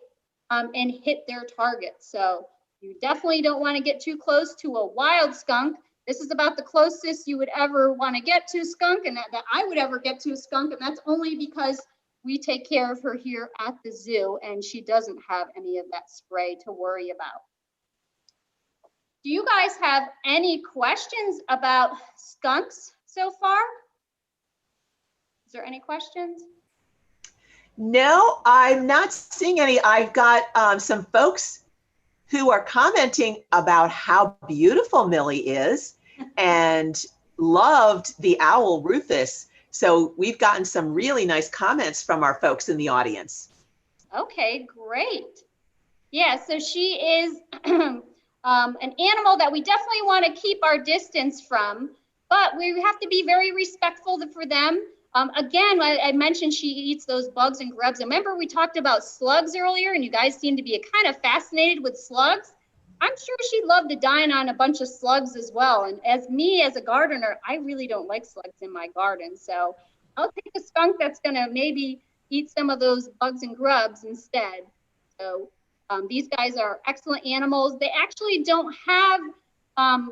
Speaker 5: and hit their target. So you definitely don't want to get too close to a wild skunk. This is about the closest you would ever want to get to a skunk, and that I would ever get to a skunk. And that's only because we take care of her here at the zoo and she doesn't have any of that spray to worry about. Do you guys have any questions about skunks so far? Is there any questions?
Speaker 1: No, I'm not seeing any. I've got some folks who are commenting about how beautiful Millie is and loved the owl Rufus. So we've gotten some really nice comments from our folks in the audience.
Speaker 5: Okay, great. Yeah, so she is an animal that we definitely want to keep our distance from, but we have to be very respectful for them. Again, I mentioned she eats those bugs and grubs. Remember we talked about slugs earlier, and you guys seem to be kind of fascinated with slugs. I'm sure she'd love to dine on a bunch of slugs as well. And as a gardener, I really don't like slugs in my garden. So I'll take a skunk that's gonna maybe eat some of those bugs and grubs instead. So these guys are excellent animals. They actually don't have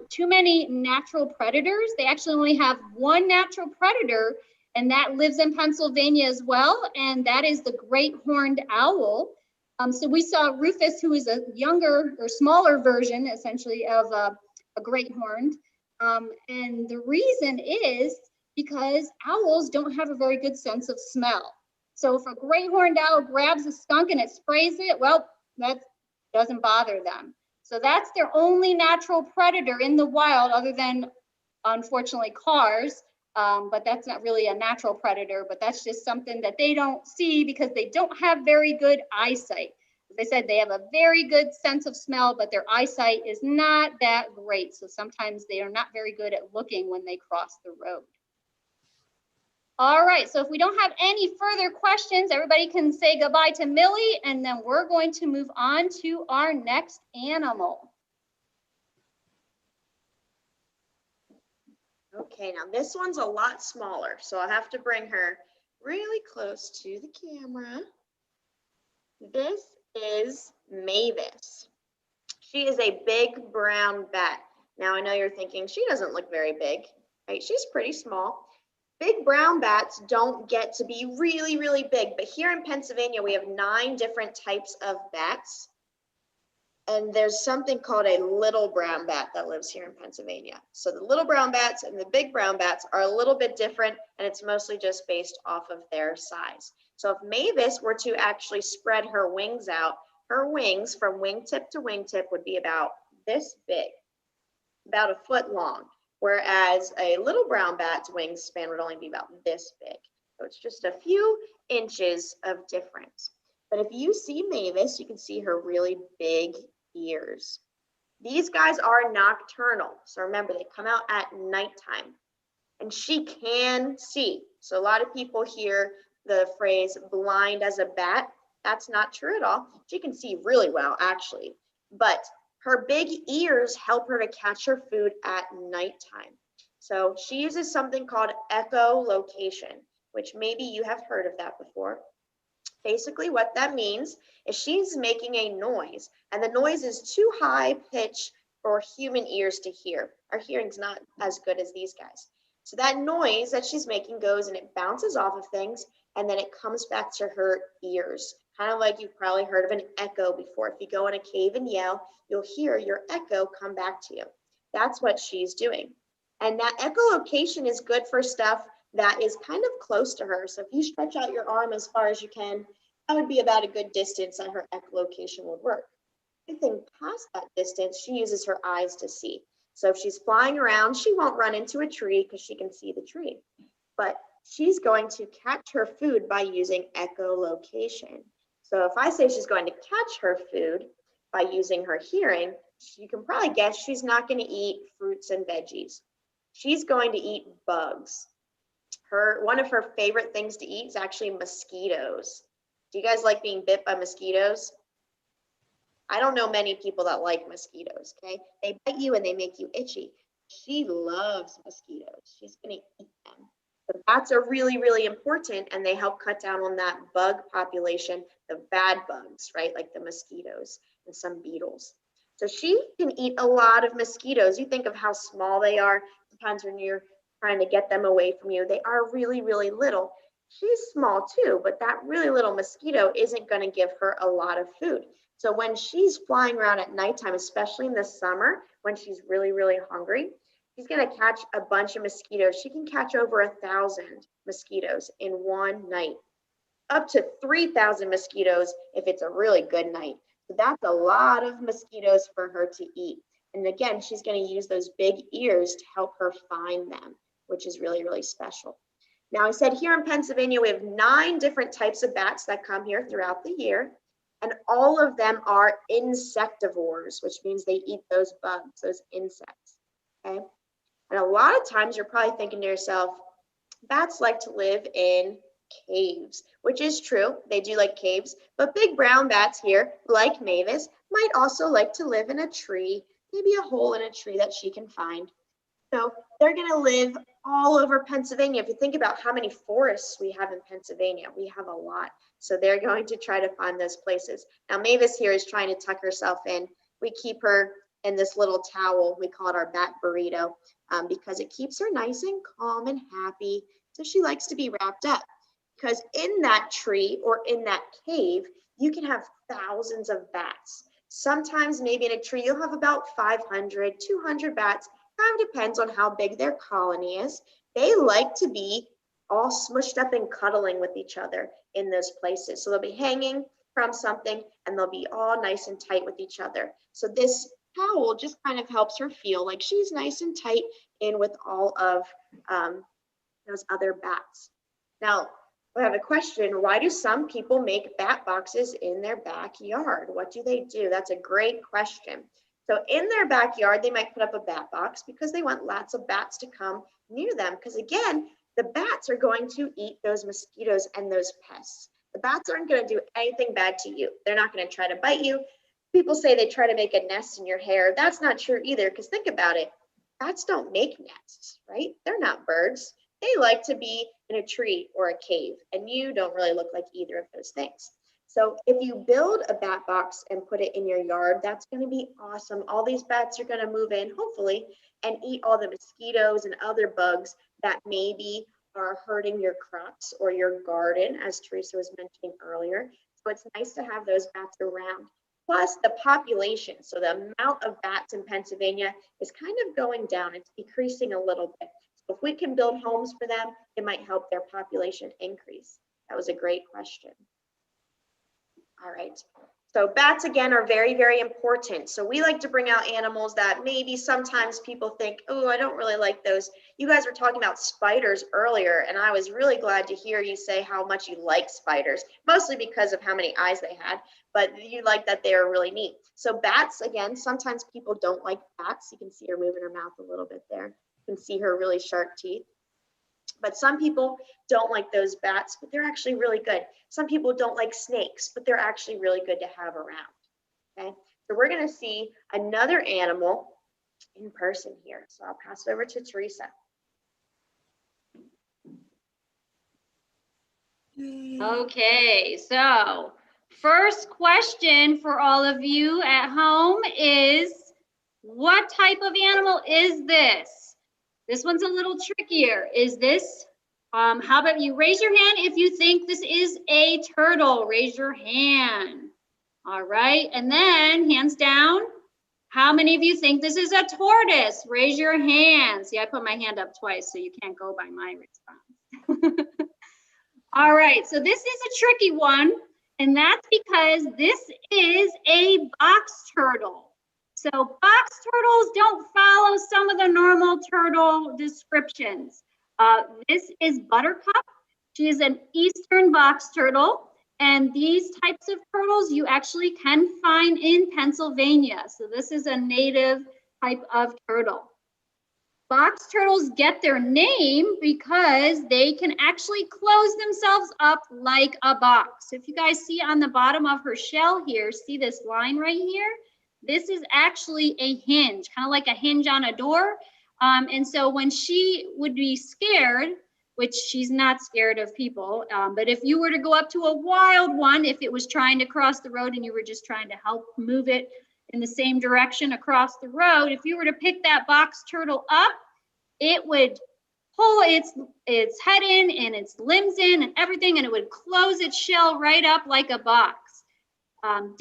Speaker 5: too many natural predators. They actually only have one natural predator, and that lives in Pennsylvania as well, and that is the great horned owl. So we saw Rufus, who is a younger or smaller version, essentially, of a great horned. And the reason is because owls don't have a very good sense of smell. So if a great horned owl grabs a skunk and it sprays it, well, that doesn't bother them. So that's their only natural predator in the wild, other than, unfortunately, cars. But that's not really a natural predator, but that's just something that they don't see because they don't have very good eyesight. As I said, they have a very good sense of smell, but their eyesight is not that great. So sometimes they are not very good at looking when they cross the road. All right, so if we don't have any further questions, everybody can say goodbye to Millie, and then we're going to move on to our next animal.
Speaker 4: Okay, now this one's a lot smaller, so I'll have to bring her really close to the camera. This is Mavis. She is a big brown bat. Now I know you're thinking she doesn't look very big, right? She's pretty small. Big brown bats don't get to be really, really big, but here in Pennsylvania, we have 9 different types of bats. And there's something called a little brown bat that lives here in Pennsylvania. So the little brown bats and the big brown bats are a little bit different, and it's mostly just based off of their size. So if Mavis were to actually spread her wings out, her wings from wingtip to wingtip would be about this big, about a foot long, whereas a little brown bat's wingspan would only be about this big. So it's just a few inches of difference. But if you see Mavis, you can see her really big ears. These guys are nocturnal. So remember, they come out at nighttime. And she can see. So a lot of people hear the phrase blind as a bat. That's not true at all. She can see really well, actually. But her big ears help her to catch her food at nighttime. So she uses something called echolocation, which maybe you have heard of that before. Basically, what that means is she's making a noise, and the noise is too high pitch for human ears to hear. Our hearing's not as good as these guys. So that noise that she's making goes and it bounces off of things, and then it comes back to her ears. Kind of like you've probably heard of an echo before. If you go in a cave and yell, you'll hear your echo come back to you. That's what she's doing. And that echolocation is good for stuff that is kind of close to her. So if you stretch out your arm as far as you can, that would be about a good distance that her echolocation would work. Anything past that distance, she uses her eyes to see. So if she's flying around, she won't run into a tree because she can see the tree. But she's going to catch her food by using echolocation. So if I say she's going to catch her food by using her hearing, you can probably guess she's not going to eat fruits and veggies. She's going to eat bugs. One of her favorite things to eat is actually mosquitoes. Do you guys like being bit by mosquitoes? I don't know many people that like mosquitoes, okay? They bite you and they make you itchy. She loves mosquitoes. She's gonna eat them. So bats are really, really important, and they help cut down on that bug population, the bad bugs, right? Like the mosquitoes and some beetles. So she can eat a lot of mosquitoes. You think of how small they are. Sometimes when you're trying to get them away from you, they are really, really little. She's small too, but that really little mosquito isn't going to give her a lot of food. So when she's flying around at nighttime, especially in the summer, when she's really, really hungry, she's going to catch a bunch of mosquitoes. She can catch over 1,000 mosquitoes in one night, up to 3,000 mosquitoes if it's a really good night. So that's a lot of mosquitoes for her to eat. And again, she's going to use those big ears to help her find them, which is really, really special. Now, I said here in Pennsylvania, we have 9 different types of bats that come here throughout the year, and all of them are insectivores, which means they eat those bugs, those insects, okay? And a lot of times you're probably thinking to yourself, bats like to live in caves, which is true. They do like caves, but big brown bats here, like Mavis, might also like to live in a tree, maybe a hole in a tree that she can find. So they're going to live all over Pennsylvania. If you think about how many forests we have in Pennsylvania, we have a lot. So they're going to try to find those places. Now, Mavis here is trying to tuck herself in. We keep her in this little towel. We call it our bat burrito because it keeps her nice and calm and happy. So she likes to be wrapped up, because in that tree or in that cave, you can have thousands of bats. Sometimes maybe in a tree, you'll have about 500, 200 bats. Kind of depends on how big their colony is. They like to be all smushed up and cuddling with each other in those places. So they'll be hanging from something and they'll be all nice and tight with each other. So this towel just kind of helps her feel like she's nice and tight in with all of those other bats. Now, I have a question. Why do some people make bat boxes in their backyard? What do they do? That's a great question. So in their backyard, they might put up a bat box because they want lots of bats to come near them. Because again, the bats are going to eat those mosquitoes and those pests. The bats aren't going to do anything bad to you. They're not going to try to bite you. People say they try to make a nest in your hair. That's not true either, because think about it. Bats don't make nests, right? They're not birds. They like to be in a tree or a cave, and you don't really look like either of those things. So if you build a bat box and put it in your yard, that's going to be awesome. All these bats are going to move in, hopefully, and eat all the mosquitoes and other bugs that maybe are hurting your crops or your garden, as Teresa was mentioning earlier. So it's nice to have those bats around. Plus the population, so the amount of bats in Pennsylvania is kind of going down. It's decreasing a little bit. So if we can build homes for them, it might help their population increase. That was a great question. All right, so bats again are very, very important. So we like to bring out animals that maybe sometimes people think, oh, I don't really like those. You guys were talking about spiders earlier, and I was really glad to hear you say how much you like spiders, mostly because of how many eyes they had, but you like that they are really neat. So bats, again, sometimes people don't like bats. You can see her moving her mouth a little bit there. You can see her really sharp teeth. But some people don't like those bats, but they're actually really good. Some people don't like snakes, but they're actually really good to have around. Okay, so we're going to see another animal in person here. So I'll pass it over to Teresa.
Speaker 5: Okay, so first question for all of you at home is, what type of animal is this? This one's a little trickier. Is this, how about you raise your hand if you think this is a turtle? Raise your hand. All right, and then hands down. How many of you think this is a tortoise? Raise your hand. See, I put my hand up twice, so you can't go by my response. All right, so this is a tricky one, and that's because this is a box turtle. So box turtles don't follow some of the normal turtle descriptions. This is Buttercup. She is an eastern box turtle, and these types of turtles you actually can find in Pennsylvania. So this is a native type of turtle. Box turtles get their name because they can actually close themselves up like a box. If you guys see on the bottom of her shell here, see this line right here? This is actually a hinge, kind of like a hinge on a door. And so when she would be scared, which she's not scared of people, but if you were to go up to a wild one, if it was trying to cross the road and you were just trying to help move it in the same direction across the road, if you were to pick that box turtle up, it would pull its head in and its limbs in and everything, and it would close its shell right up like a box. I'm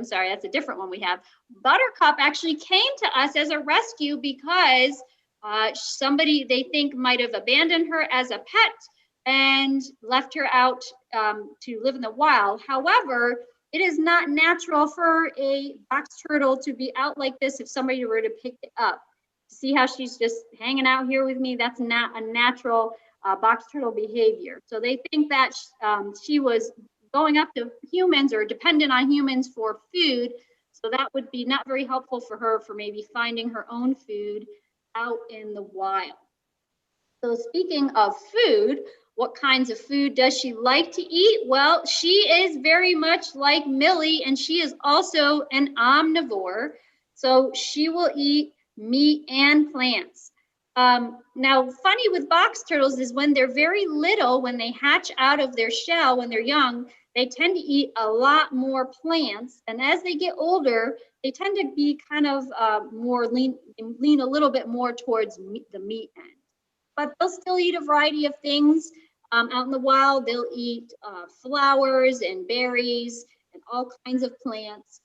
Speaker 5: sorry, that's a different one we have. Buttercup actually came to us as a rescue because somebody they think might have abandoned her as a pet and left her out to live in the wild. However, it is not natural for a box turtle to be out like this if somebody were to pick it up. See how she's just hanging out here with me? That's not a natural box turtle behavior. So they think that she was going up to humans or dependent on humans for food. So that would be not very helpful for her for maybe finding her own food out in the wild. So speaking of food, what kinds of food does she like to eat? Well, she is very much like Millie, and she is also an omnivore. So she will eat meat and plants. Now, funny with box turtles is when they're very little, when they hatch out of their shell, when they're young, they tend to eat a lot more plants. And as they get older, they tend to be kind of more lean a little bit more towards the meat end. But they'll still eat a variety of things out in the wild. They'll eat flowers and berries and all kinds of plants.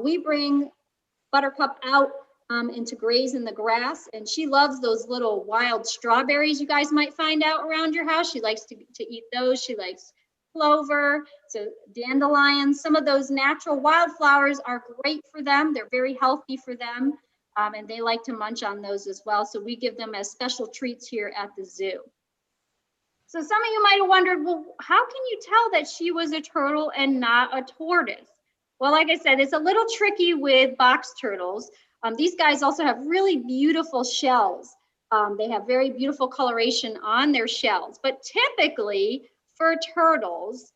Speaker 5: We bring Buttercup out and to graze in the grass, and she loves those little wild strawberries you guys might find out around your house. She likes to eat those. She likes clover, so dandelions. Some of those natural wildflowers are great for them. They're very healthy for them, and they like to munch on those as well. So we give them as special treats here at the zoo. So some of you might have wondered, well, how can you tell that she was a turtle and not a tortoise? Well, like I said, it's a little tricky with box turtles. These guys also have really beautiful shells. They have very beautiful coloration on their shells. But typically for turtles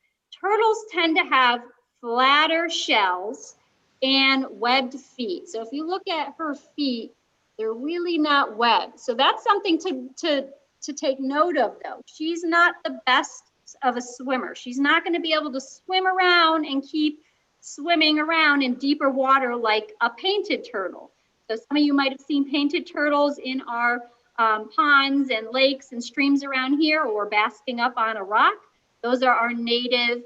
Speaker 5: tend to have flatter shells and webbed feet. So if you look at her feet, they're really not webbed. So that's something to take note of, though. She's not the best of a swimmer. She's not going to be able to swim around and keep swimming around in deeper water like a painted turtle. So some of you might have seen painted turtles in our ponds and lakes and streams around here, or basking up on a rock. Those are our native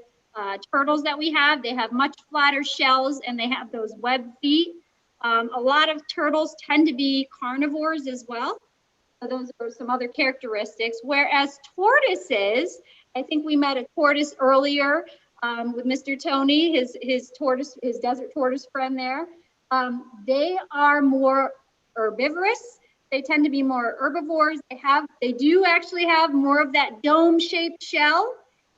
Speaker 5: turtles that we have. They have much flatter shells and they have those webbed feet. A lot of turtles tend to be carnivores as well. So those are some other characteristics. Whereas tortoises, I think we met a tortoise earlier with Mr. Tony, his desert tortoise friend there. They are more herbivorous. They tend to be more herbivores. They do actually have more of that dome-shaped shell,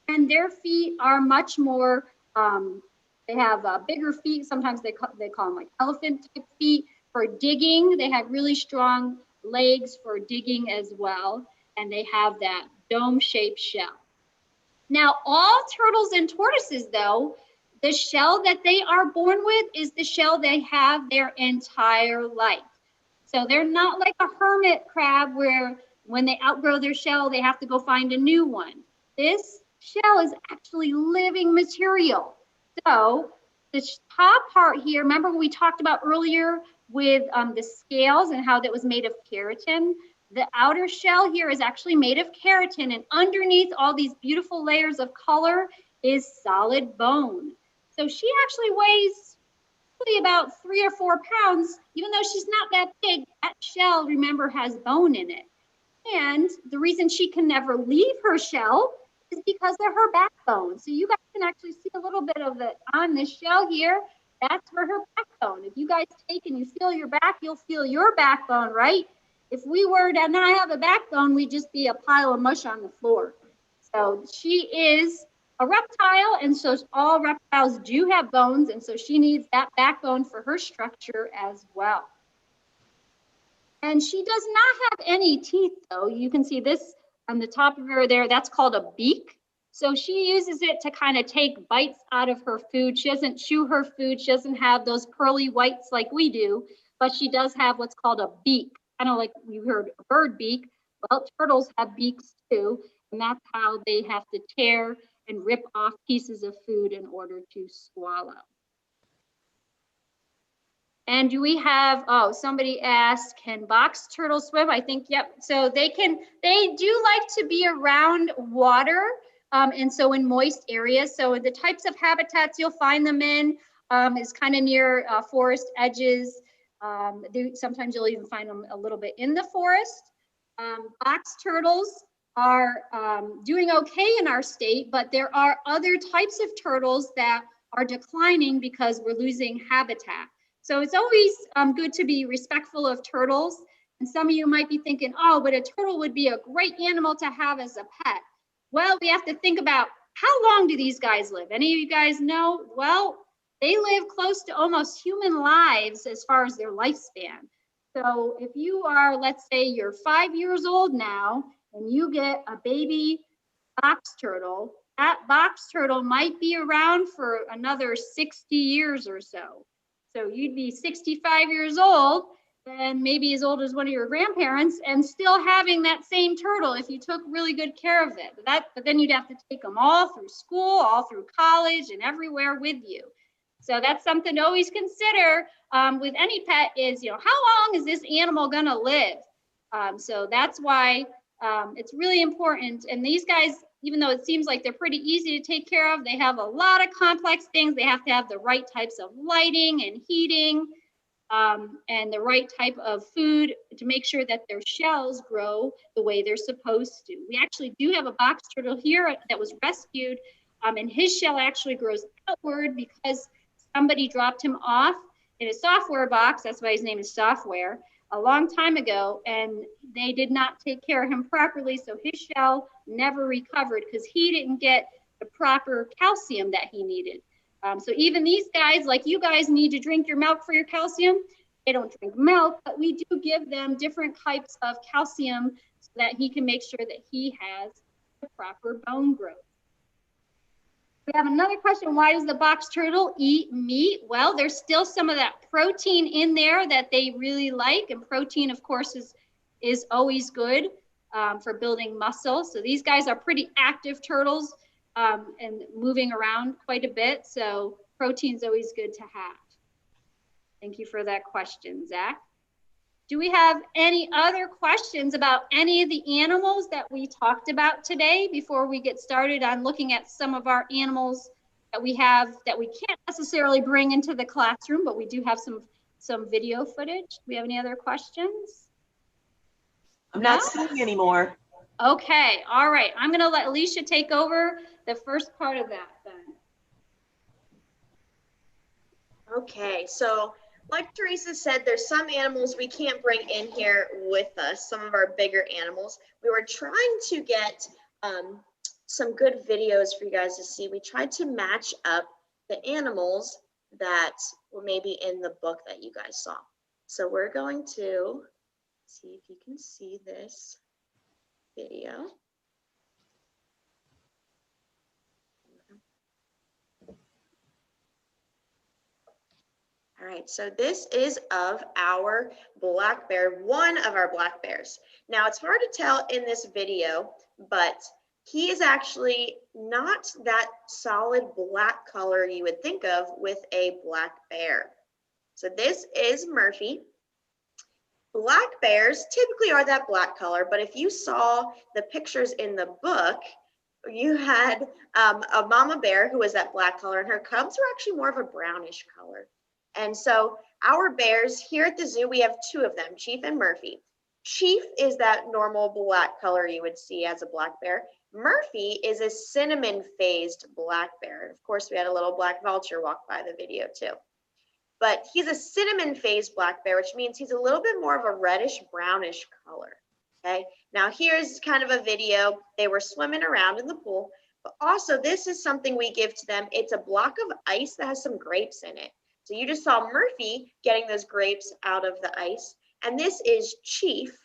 Speaker 5: and their feet are much more. They have bigger feet. Sometimes they call them like elephant-type feet for digging. They have really strong legs for digging as well, and they have that dome-shaped shell. Now, all turtles and tortoises, though, the shell that they are born with is the shell they have their entire life. So they're not like a hermit crab where when they outgrow their shell, they have to go find a new one. This shell is actually living material. So the top part here, remember we talked about earlier with the scales and how that was made of keratin? The outer shell here is actually made of keratin, and underneath all these beautiful layers of color is solid bone. So she actually weighs probably about 3 or 4 pounds, even though she's not that big. That shell, remember, has bone in it. And the reason she can never leave her shell is because of her backbone. So you guys can actually see a little bit of it on this shell here. That's for her backbone. If you guys take and you feel your back, you'll feel your backbone, right? If we were to not have a backbone, we'd just be a pile of mush on the floor. So she is a reptile, and so all reptiles do have bones, and so she needs that backbone for her structure as well. And she does not have any teeth, though. You can see this on the top of her there. That's called a beak. So she uses it to kind of take bites out of her food. She doesn't chew her food. She doesn't have those pearly whites like we do, but she does have what's called a beak, kind of like you heard a bird beak. Well, turtles have beaks too, and that's how they have to tear and rip off pieces of food in order to swallow. And do we have, oh, somebody asked, can box turtles swim? I think, yep. So they do like to be around water. And so in moist areas. So the types of habitats you'll find them in is kind of near forest edges. Sometimes you'll even find them a little bit in the forest. Box turtles are doing okay in our state, but there are other types of turtles that are declining because we're losing habitat. So it's always good to be respectful of turtles. And some of you might be thinking, oh, but a turtle would be a great animal to have as a pet. Well, we have to think about how long do these guys live? Any of you guys know? Well, they live close to almost human lives as far as their lifespan. So if you are, let's say you're 5 years old now, and you get a baby box turtle, that box turtle might be around for another 60 years or so. So you'd be 65 years old, and maybe as old as one of your grandparents, and still having that same turtle if you took really good care of it. But then you'd have to take them all through school, all through college, and everywhere with you. So that's something to always consider with any pet is, how long is this animal gonna live? So that's why it's really important. And these guys, even though it seems like they're pretty easy to take care of, they have a lot of complex things. They have to have the right types of lighting and heating and the right type of food to make sure that their shells grow the way they're supposed to. We actually do have a box turtle here that was rescued, and his shell actually grows outward because somebody dropped him off in a software box. That's why his name is Software. A long time ago, and they did not take care of him properly, so his shell never recovered because he didn't get the proper calcium that he needed. So even these guys, like you guys, need to drink your milk for your calcium. They don't drink milk, but we do give them different types of calcium so that he can make sure that he has the proper bone growth. We have another question. Why does the box turtle eat meat? Well, there's still some of that protein in there that they really like. And protein, of course, is always good for building muscle. So these guys are pretty active turtles and moving around quite a bit. So protein is always good to have. Thank you for that question, Zach. Do we have any other questions about any of the animals that we talked about today before we get started on looking at some of our animals that we have that we can't necessarily bring into the classroom, but we do have some video footage? Do we have any other questions?
Speaker 1: I'm not seeing anymore.
Speaker 5: Okay, all right. I'm gonna let Alicia take over the first part of that then.
Speaker 4: Okay, so like Teresa said, there's some animals we can't bring in here with us, some of our bigger animals. We were trying to get some good videos for you guys to see. We tried to match up the animals that were maybe in the book that you guys saw. So we're going to see if you can see this video. All right, so this is of our black bear, one of our black bears. Now it's hard to tell in this video, but he is actually not that solid black color you would think of with a black bear. So this is Murphy. Black bears typically are that black color, but if you saw the pictures in the book, you had a mama bear who was that black color, and her cubs were actually more of a brownish color. And so our bears here at the zoo, we have two of them, Chief and Murphy. Chief is that normal black color you would see as a black bear. Murphy is a cinnamon phased black bear. And of course, we had a little black vulture walk by the video too. But he's a cinnamon phased black bear, which means he's a little bit more of a reddish brownish color. Okay, now here's kind of a video. They were swimming around in the pool, but also this is something we give to them. It's a block of ice that has some grapes in it. So you just saw Murphy getting those grapes out of the ice. And this is Chief,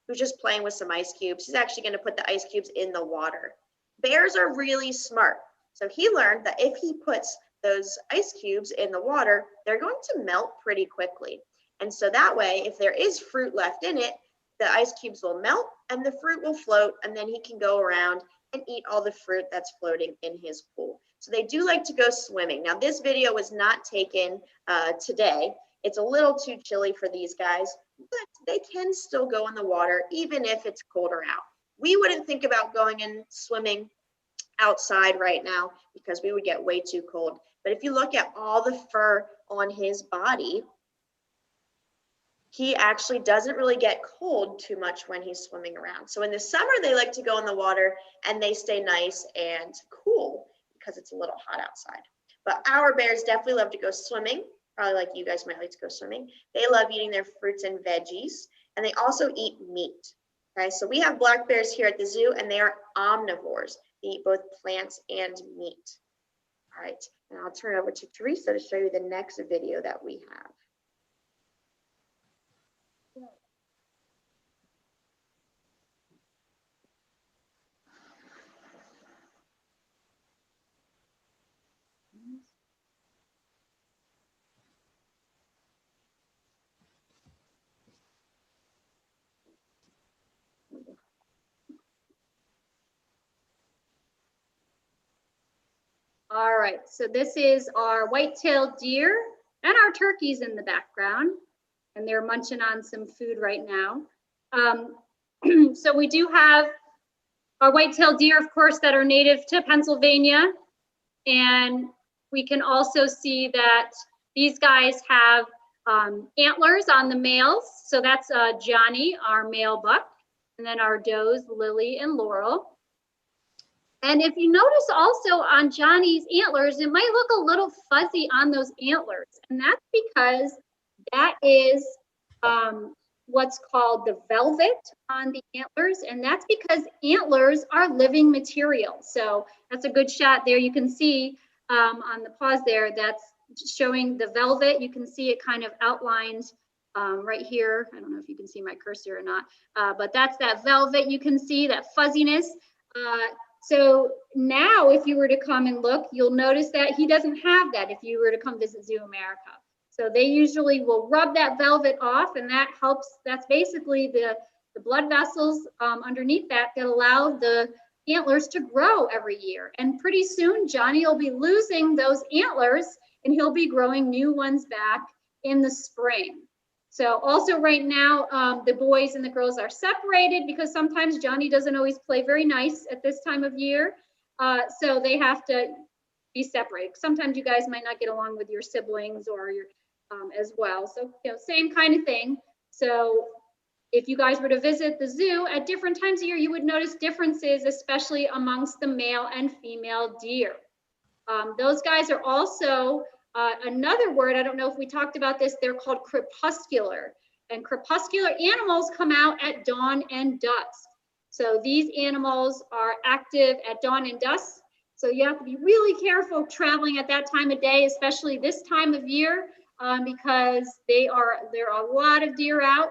Speaker 4: who's just playing with some ice cubes. He's actually going to put the ice cubes in the water. Bears are really smart. So he learned that if he puts those ice cubes in the water, they're going to melt pretty quickly. And so that way, if there is fruit left in it, the ice cubes will melt and the fruit will float, and then he can go around and eat all the fruit that's floating in his pool. So they do like to go swimming. Now this video was not taken today. It's a little too chilly for these guys, but they can still go in the water even if it's colder out. We wouldn't think about going and swimming outside right now because we would get way too cold. But if you look at all the fur on his body, he actually doesn't really get cold too much when he's swimming around. So in the summer, they like to go in the water and they stay nice and cool because it's a little hot outside. But our bears definitely love to go swimming, probably like you guys might like to go swimming. They love eating their fruits and veggies, and they also eat meat. Okay, so we have black bears here at the zoo, and they are omnivores. They eat both plants and meat. All right, and I'll turn it over to Teresa to show you the next video that we have.
Speaker 5: All right, so this is our white-tailed deer and our turkeys in the background, and they're munching on some food right now. So we do have our white-tailed deer, of course, that are native to Pennsylvania, and we can also see that these guys have antlers on the males. So that's Johnny, our male buck, and then our does, Lily and Laurel. And if you notice also on Johnny's antlers, it might look a little fuzzy on those antlers. And that's because that is what's called the velvet on the antlers. And that's because antlers are living material. So that's a good shot there. You can see on the paws there, that's showing the velvet. You can see it kind of outlined right here. I don't know if you can see my cursor or not, but that's that velvet. You can see that fuzziness. So now if you were to come and look, you'll notice that he doesn't have that if you were to come visit ZooAmerica. So they usually will rub that velvet off, and that helps. That's basically the blood vessels underneath that allow the antlers to grow every year. And pretty soon Johnny will be losing those antlers and he'll be growing new ones back in the spring. So also right now, the boys and the girls are separated because sometimes Johnny doesn't always play very nice at this time of year. So they have to be separated. Sometimes you guys might not get along with your siblings or your as well. So, you know, same kind of thing. So if you guys were to visit the zoo at different times of year, you would notice differences, especially amongst the male and female deer. Those guys are also another word, I don't know if we talked about this, they're called crepuscular. And crepuscular animals come out at dawn and dusk. So these animals are active at dawn and dusk. So you have to be really careful traveling at that time of day, especially this time of year, because there are a lot of deer out.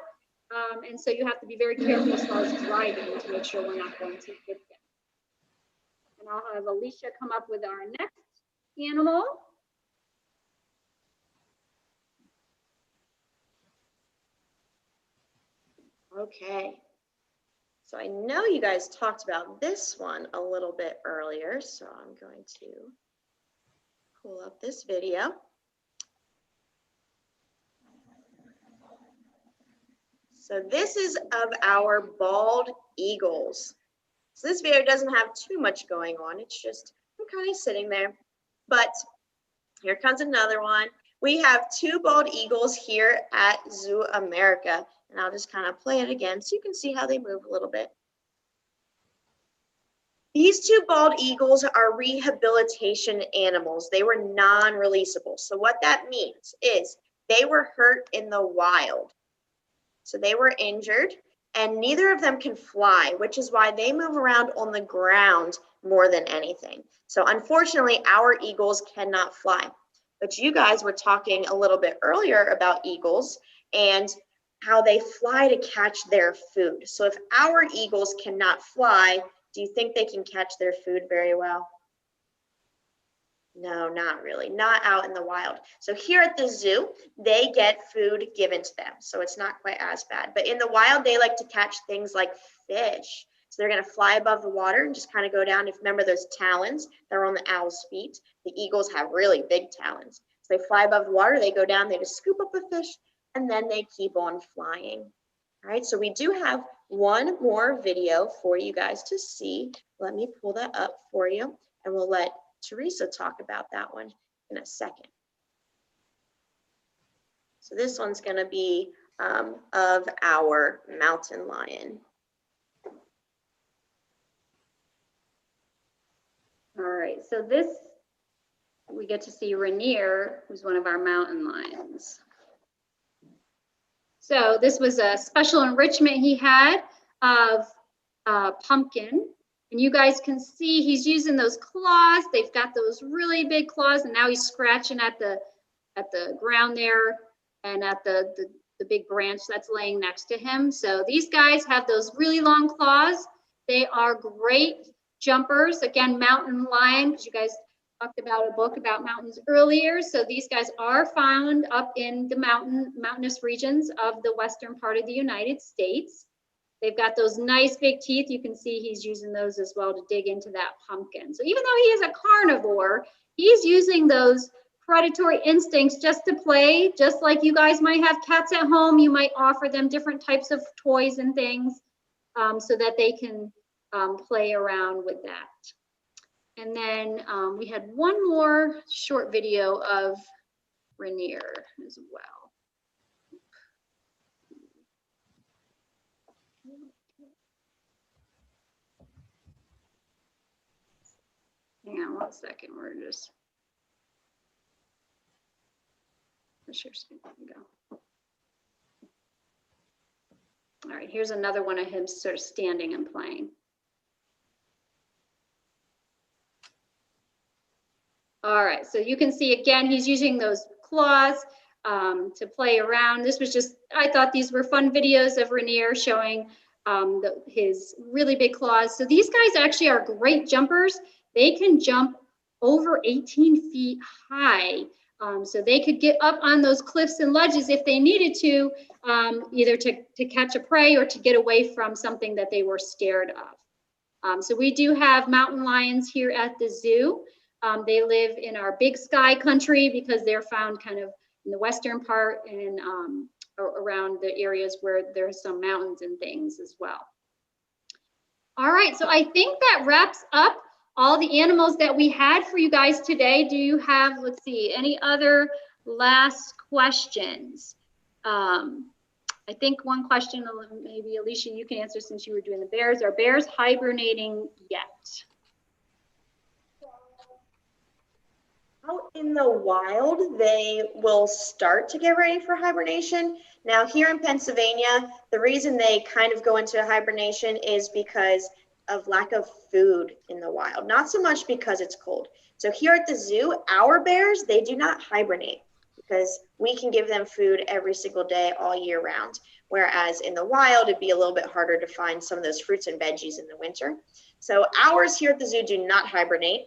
Speaker 5: And so you have to be very careful as far as driving to make sure we're not going to hit them. And I'll have Alicia come up with our next animal.
Speaker 4: Okay, So I know you guys talked about this one a little bit earlier, so I'm going to pull up this video. So this is of our bald eagles. So this video doesn't have too much going on. It's just, I'm kind of sitting there. But here comes another one. We have two bald eagles here at ZooAmerica. And I'll just kind of play it again so you can see how they move a little bit. These two bald eagles are rehabilitation animals. They were non-releasable. So what that means is they were hurt in the wild. So they were injured, and neither of them can fly, which is why they move around on the ground more than anything. So unfortunately, our eagles cannot fly. But you guys were talking a little bit earlier about eagles and how they fly to catch their food. So if our eagles cannot fly, do you think they can catch their food very well? No, not really, not out in the wild. So here at the zoo, they get food given to them. So it's not quite as bad. But in the wild, they like to catch things like fish. So they're gonna fly above the water and just kind of go down. If remember those talons that are on the owl's feet, the eagles have really big talons. So they fly above the water, they go down, they just scoop up the fish, and then they keep on flying. All right, so we do have one more video for you guys to see. Let me pull that up for you, and we'll let Teresa talk about that one in a second. So this one's going to be of our mountain lion.
Speaker 5: All right, so this, we get to see Rainier, who's one of our mountain lions. So this was a special enrichment he had of pumpkin. And you guys can see he's using those claws. They've got those really big claws, and now he's scratching at the ground there and at the big branch that's laying next to him. So these guys have those really long claws. They are great jumpers. Again, mountain lion, because you guys talked about a book about mountains earlier. So these guys are found up in the mountainous regions of the western part of the United States. They've got those nice big teeth. You can see he's using those as well to dig into that pumpkin. So even though he is a carnivore, he's using those predatory instincts just to play, just like you guys might have cats at home. You might offer them different types of toys and things so that they can play around with that. And then we had one more short video of Rainier as well. Hang on 1 second, we're just, share screen, there we go. All right, here's another one of him sort of standing and playing. All right, so you can see again, he's using those claws to play around. This was just, I thought these were fun videos of Rainier showing his really big claws. So these guys actually are great jumpers. They can jump over 18 feet high. So they could get up on those cliffs and ledges if they needed to, either to catch a prey or to get away from something that they were scared of. So we do have mountain lions here at the zoo. They live in our big sky country because they're found kind of in the western part and around the areas where there's some mountains and things as well. All right, so I think that wraps up all the animals that we had for you guys today. Do you have, let's see, any other last questions? I think one question, maybe Alicia, you can answer since you were doing the bears. Are bears hibernating yet?
Speaker 4: Out in the wild, they will start to get ready for hibernation. Now here in Pennsylvania, the reason they kind of go into hibernation is because of lack of food in the wild, not so much because it's cold. So here at the zoo, our bears, they do not hibernate because we can give them food every single day all year round. Whereas in the wild, it'd be a little bit harder to find some of those fruits and veggies in the winter. So ours here at the zoo do not hibernate.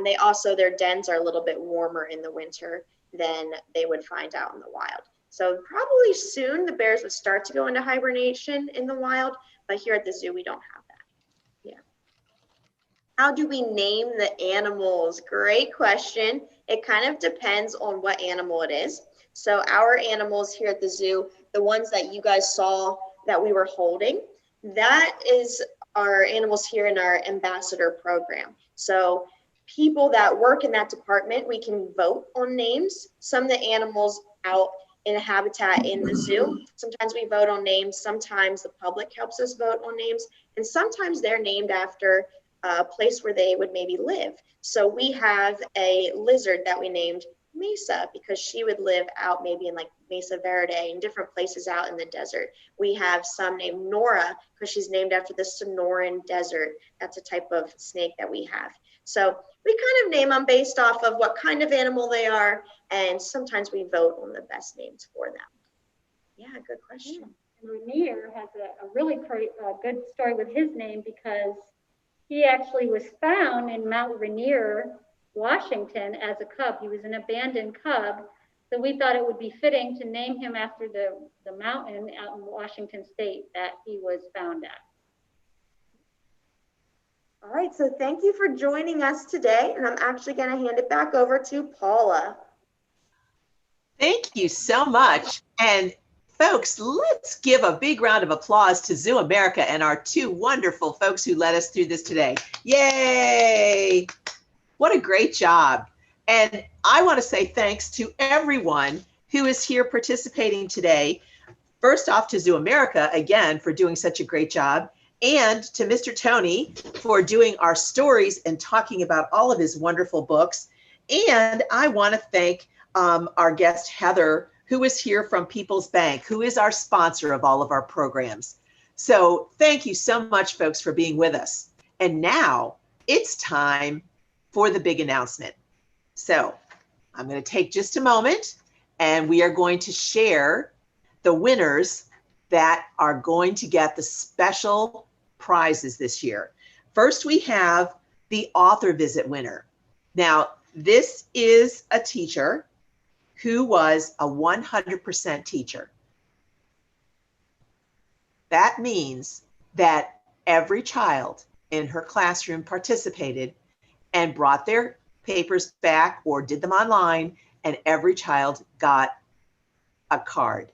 Speaker 4: They also, their dens are a little bit warmer in the winter than they would find out in the wild. So probably soon the bears would start to go into hibernation in the wild, but here at the zoo, we don't have that. Yeah. How do we name the animals? Great question. It kind of depends on what animal it is. So our animals here at the zoo, the ones that you guys saw that we were holding, that is our animals here in our ambassador program. So people that work in that department, we can vote on names. Some of the animals out in a habitat in the zoo, sometimes we vote on names, sometimes the public helps us vote on names, and sometimes they're named after a place where they would maybe live. So we have a lizard that we named Mesa because she would live out maybe in like Mesa Verde and different places out in the desert. We have some named Nora because she's named after the Sonoran Desert. That's a type of snake that we have. So we kind of name them based off of what kind of animal they are, and sometimes we vote on the best names for them. Yeah, good question.
Speaker 5: And Rainier has a really good story with his name because he actually was found in Mount Rainier, Washington as a cub. He was an abandoned cub. So we thought it would be fitting to name him after the mountain out in Washington State that he was found at.
Speaker 4: All right, so thank you for joining us today. And I'm actually going to hand it back over to Paula.
Speaker 1: Thank you so much. And folks, let's give a big round of applause to ZooAmerica and our two wonderful folks who led us through this today. Yay! What a great job. And I want to say thanks to everyone who is here participating today. First off to ZooAmerica, again, for doing such a great job. And to Mr. Tony for doing our stories and talking about all of his wonderful books. And I want to thank our guest, Heather, who is here from People's Bank, who is our sponsor of all of our programs. So thank you so much, folks, for being with us. And now it's time for the big announcement. So I'm going to take just a moment and we are going to share the winners that are going to get the special prizes this year. First, we have the author visit winner. Now, this is a teacher who was a 100% teacher. That means that every child in her classroom participated and brought their papers back or did them online, and every child got a card.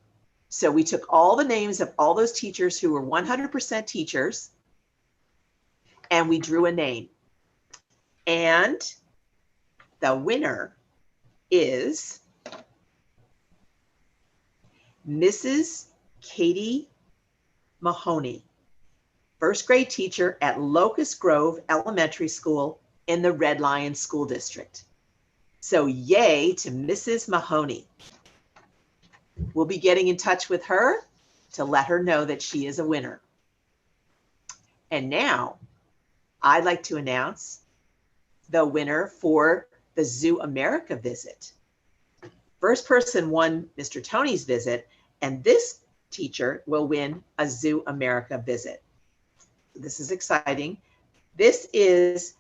Speaker 1: So we took all the names of all those teachers who were 100% teachers, and we drew a name. And the winner is Mrs. Katie Mahoney, first grade teacher at Locust Grove Elementary School in the Red Lion School District. So yay to Mrs. Mahoney. We'll be getting in touch with her to let her know that she is a winner. And now I'd like to announce the winner for the ZooAmerica visit. First person won Mr. Tony's visit, and this teacher will win a ZooAmerica visit. This is exciting. This is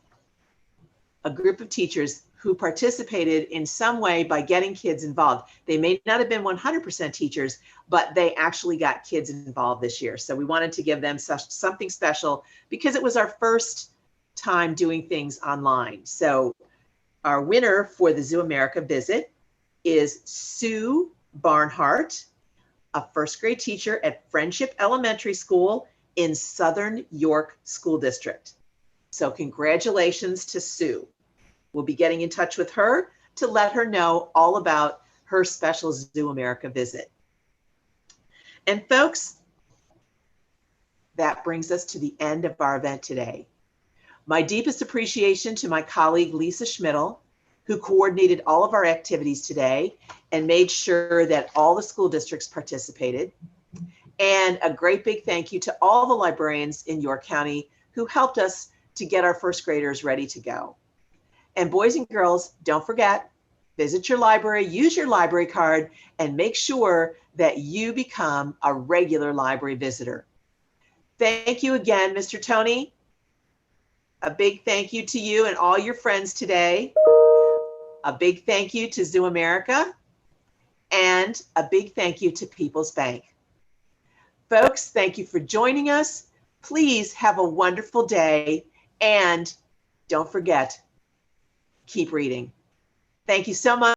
Speaker 1: a group of teachers who participated in some way by getting kids involved. They may not have been 100% teachers, but they actually got kids involved this year. So we wanted to give them something special because it was our first time doing things online. So our winner for the ZooAmerica visit is Sue Barnhart, a first grade teacher at Friendship Elementary School in Southern York School District. So congratulations to Sue. We'll be getting in touch with her to let her know all about her special ZooAmerica visit. And folks, that brings us to the end of our event today. My deepest appreciation to my colleague, Lisa Schmidl, who coordinated all of our activities today and made sure that all the school districts participated. And a great big thank you to all the librarians in York County who helped us to get our first graders ready to go. And boys and girls, don't forget, visit your library, use your library card, and make sure that you become a regular library visitor. Thank you again, Mr. Tony. A big thank you to you and all your friends today. A big thank you to ZooAmerica, and a big thank you to People's Bank. Folks, thank you for joining us. Please have a wonderful day, and don't forget, keep reading. Thank you so much.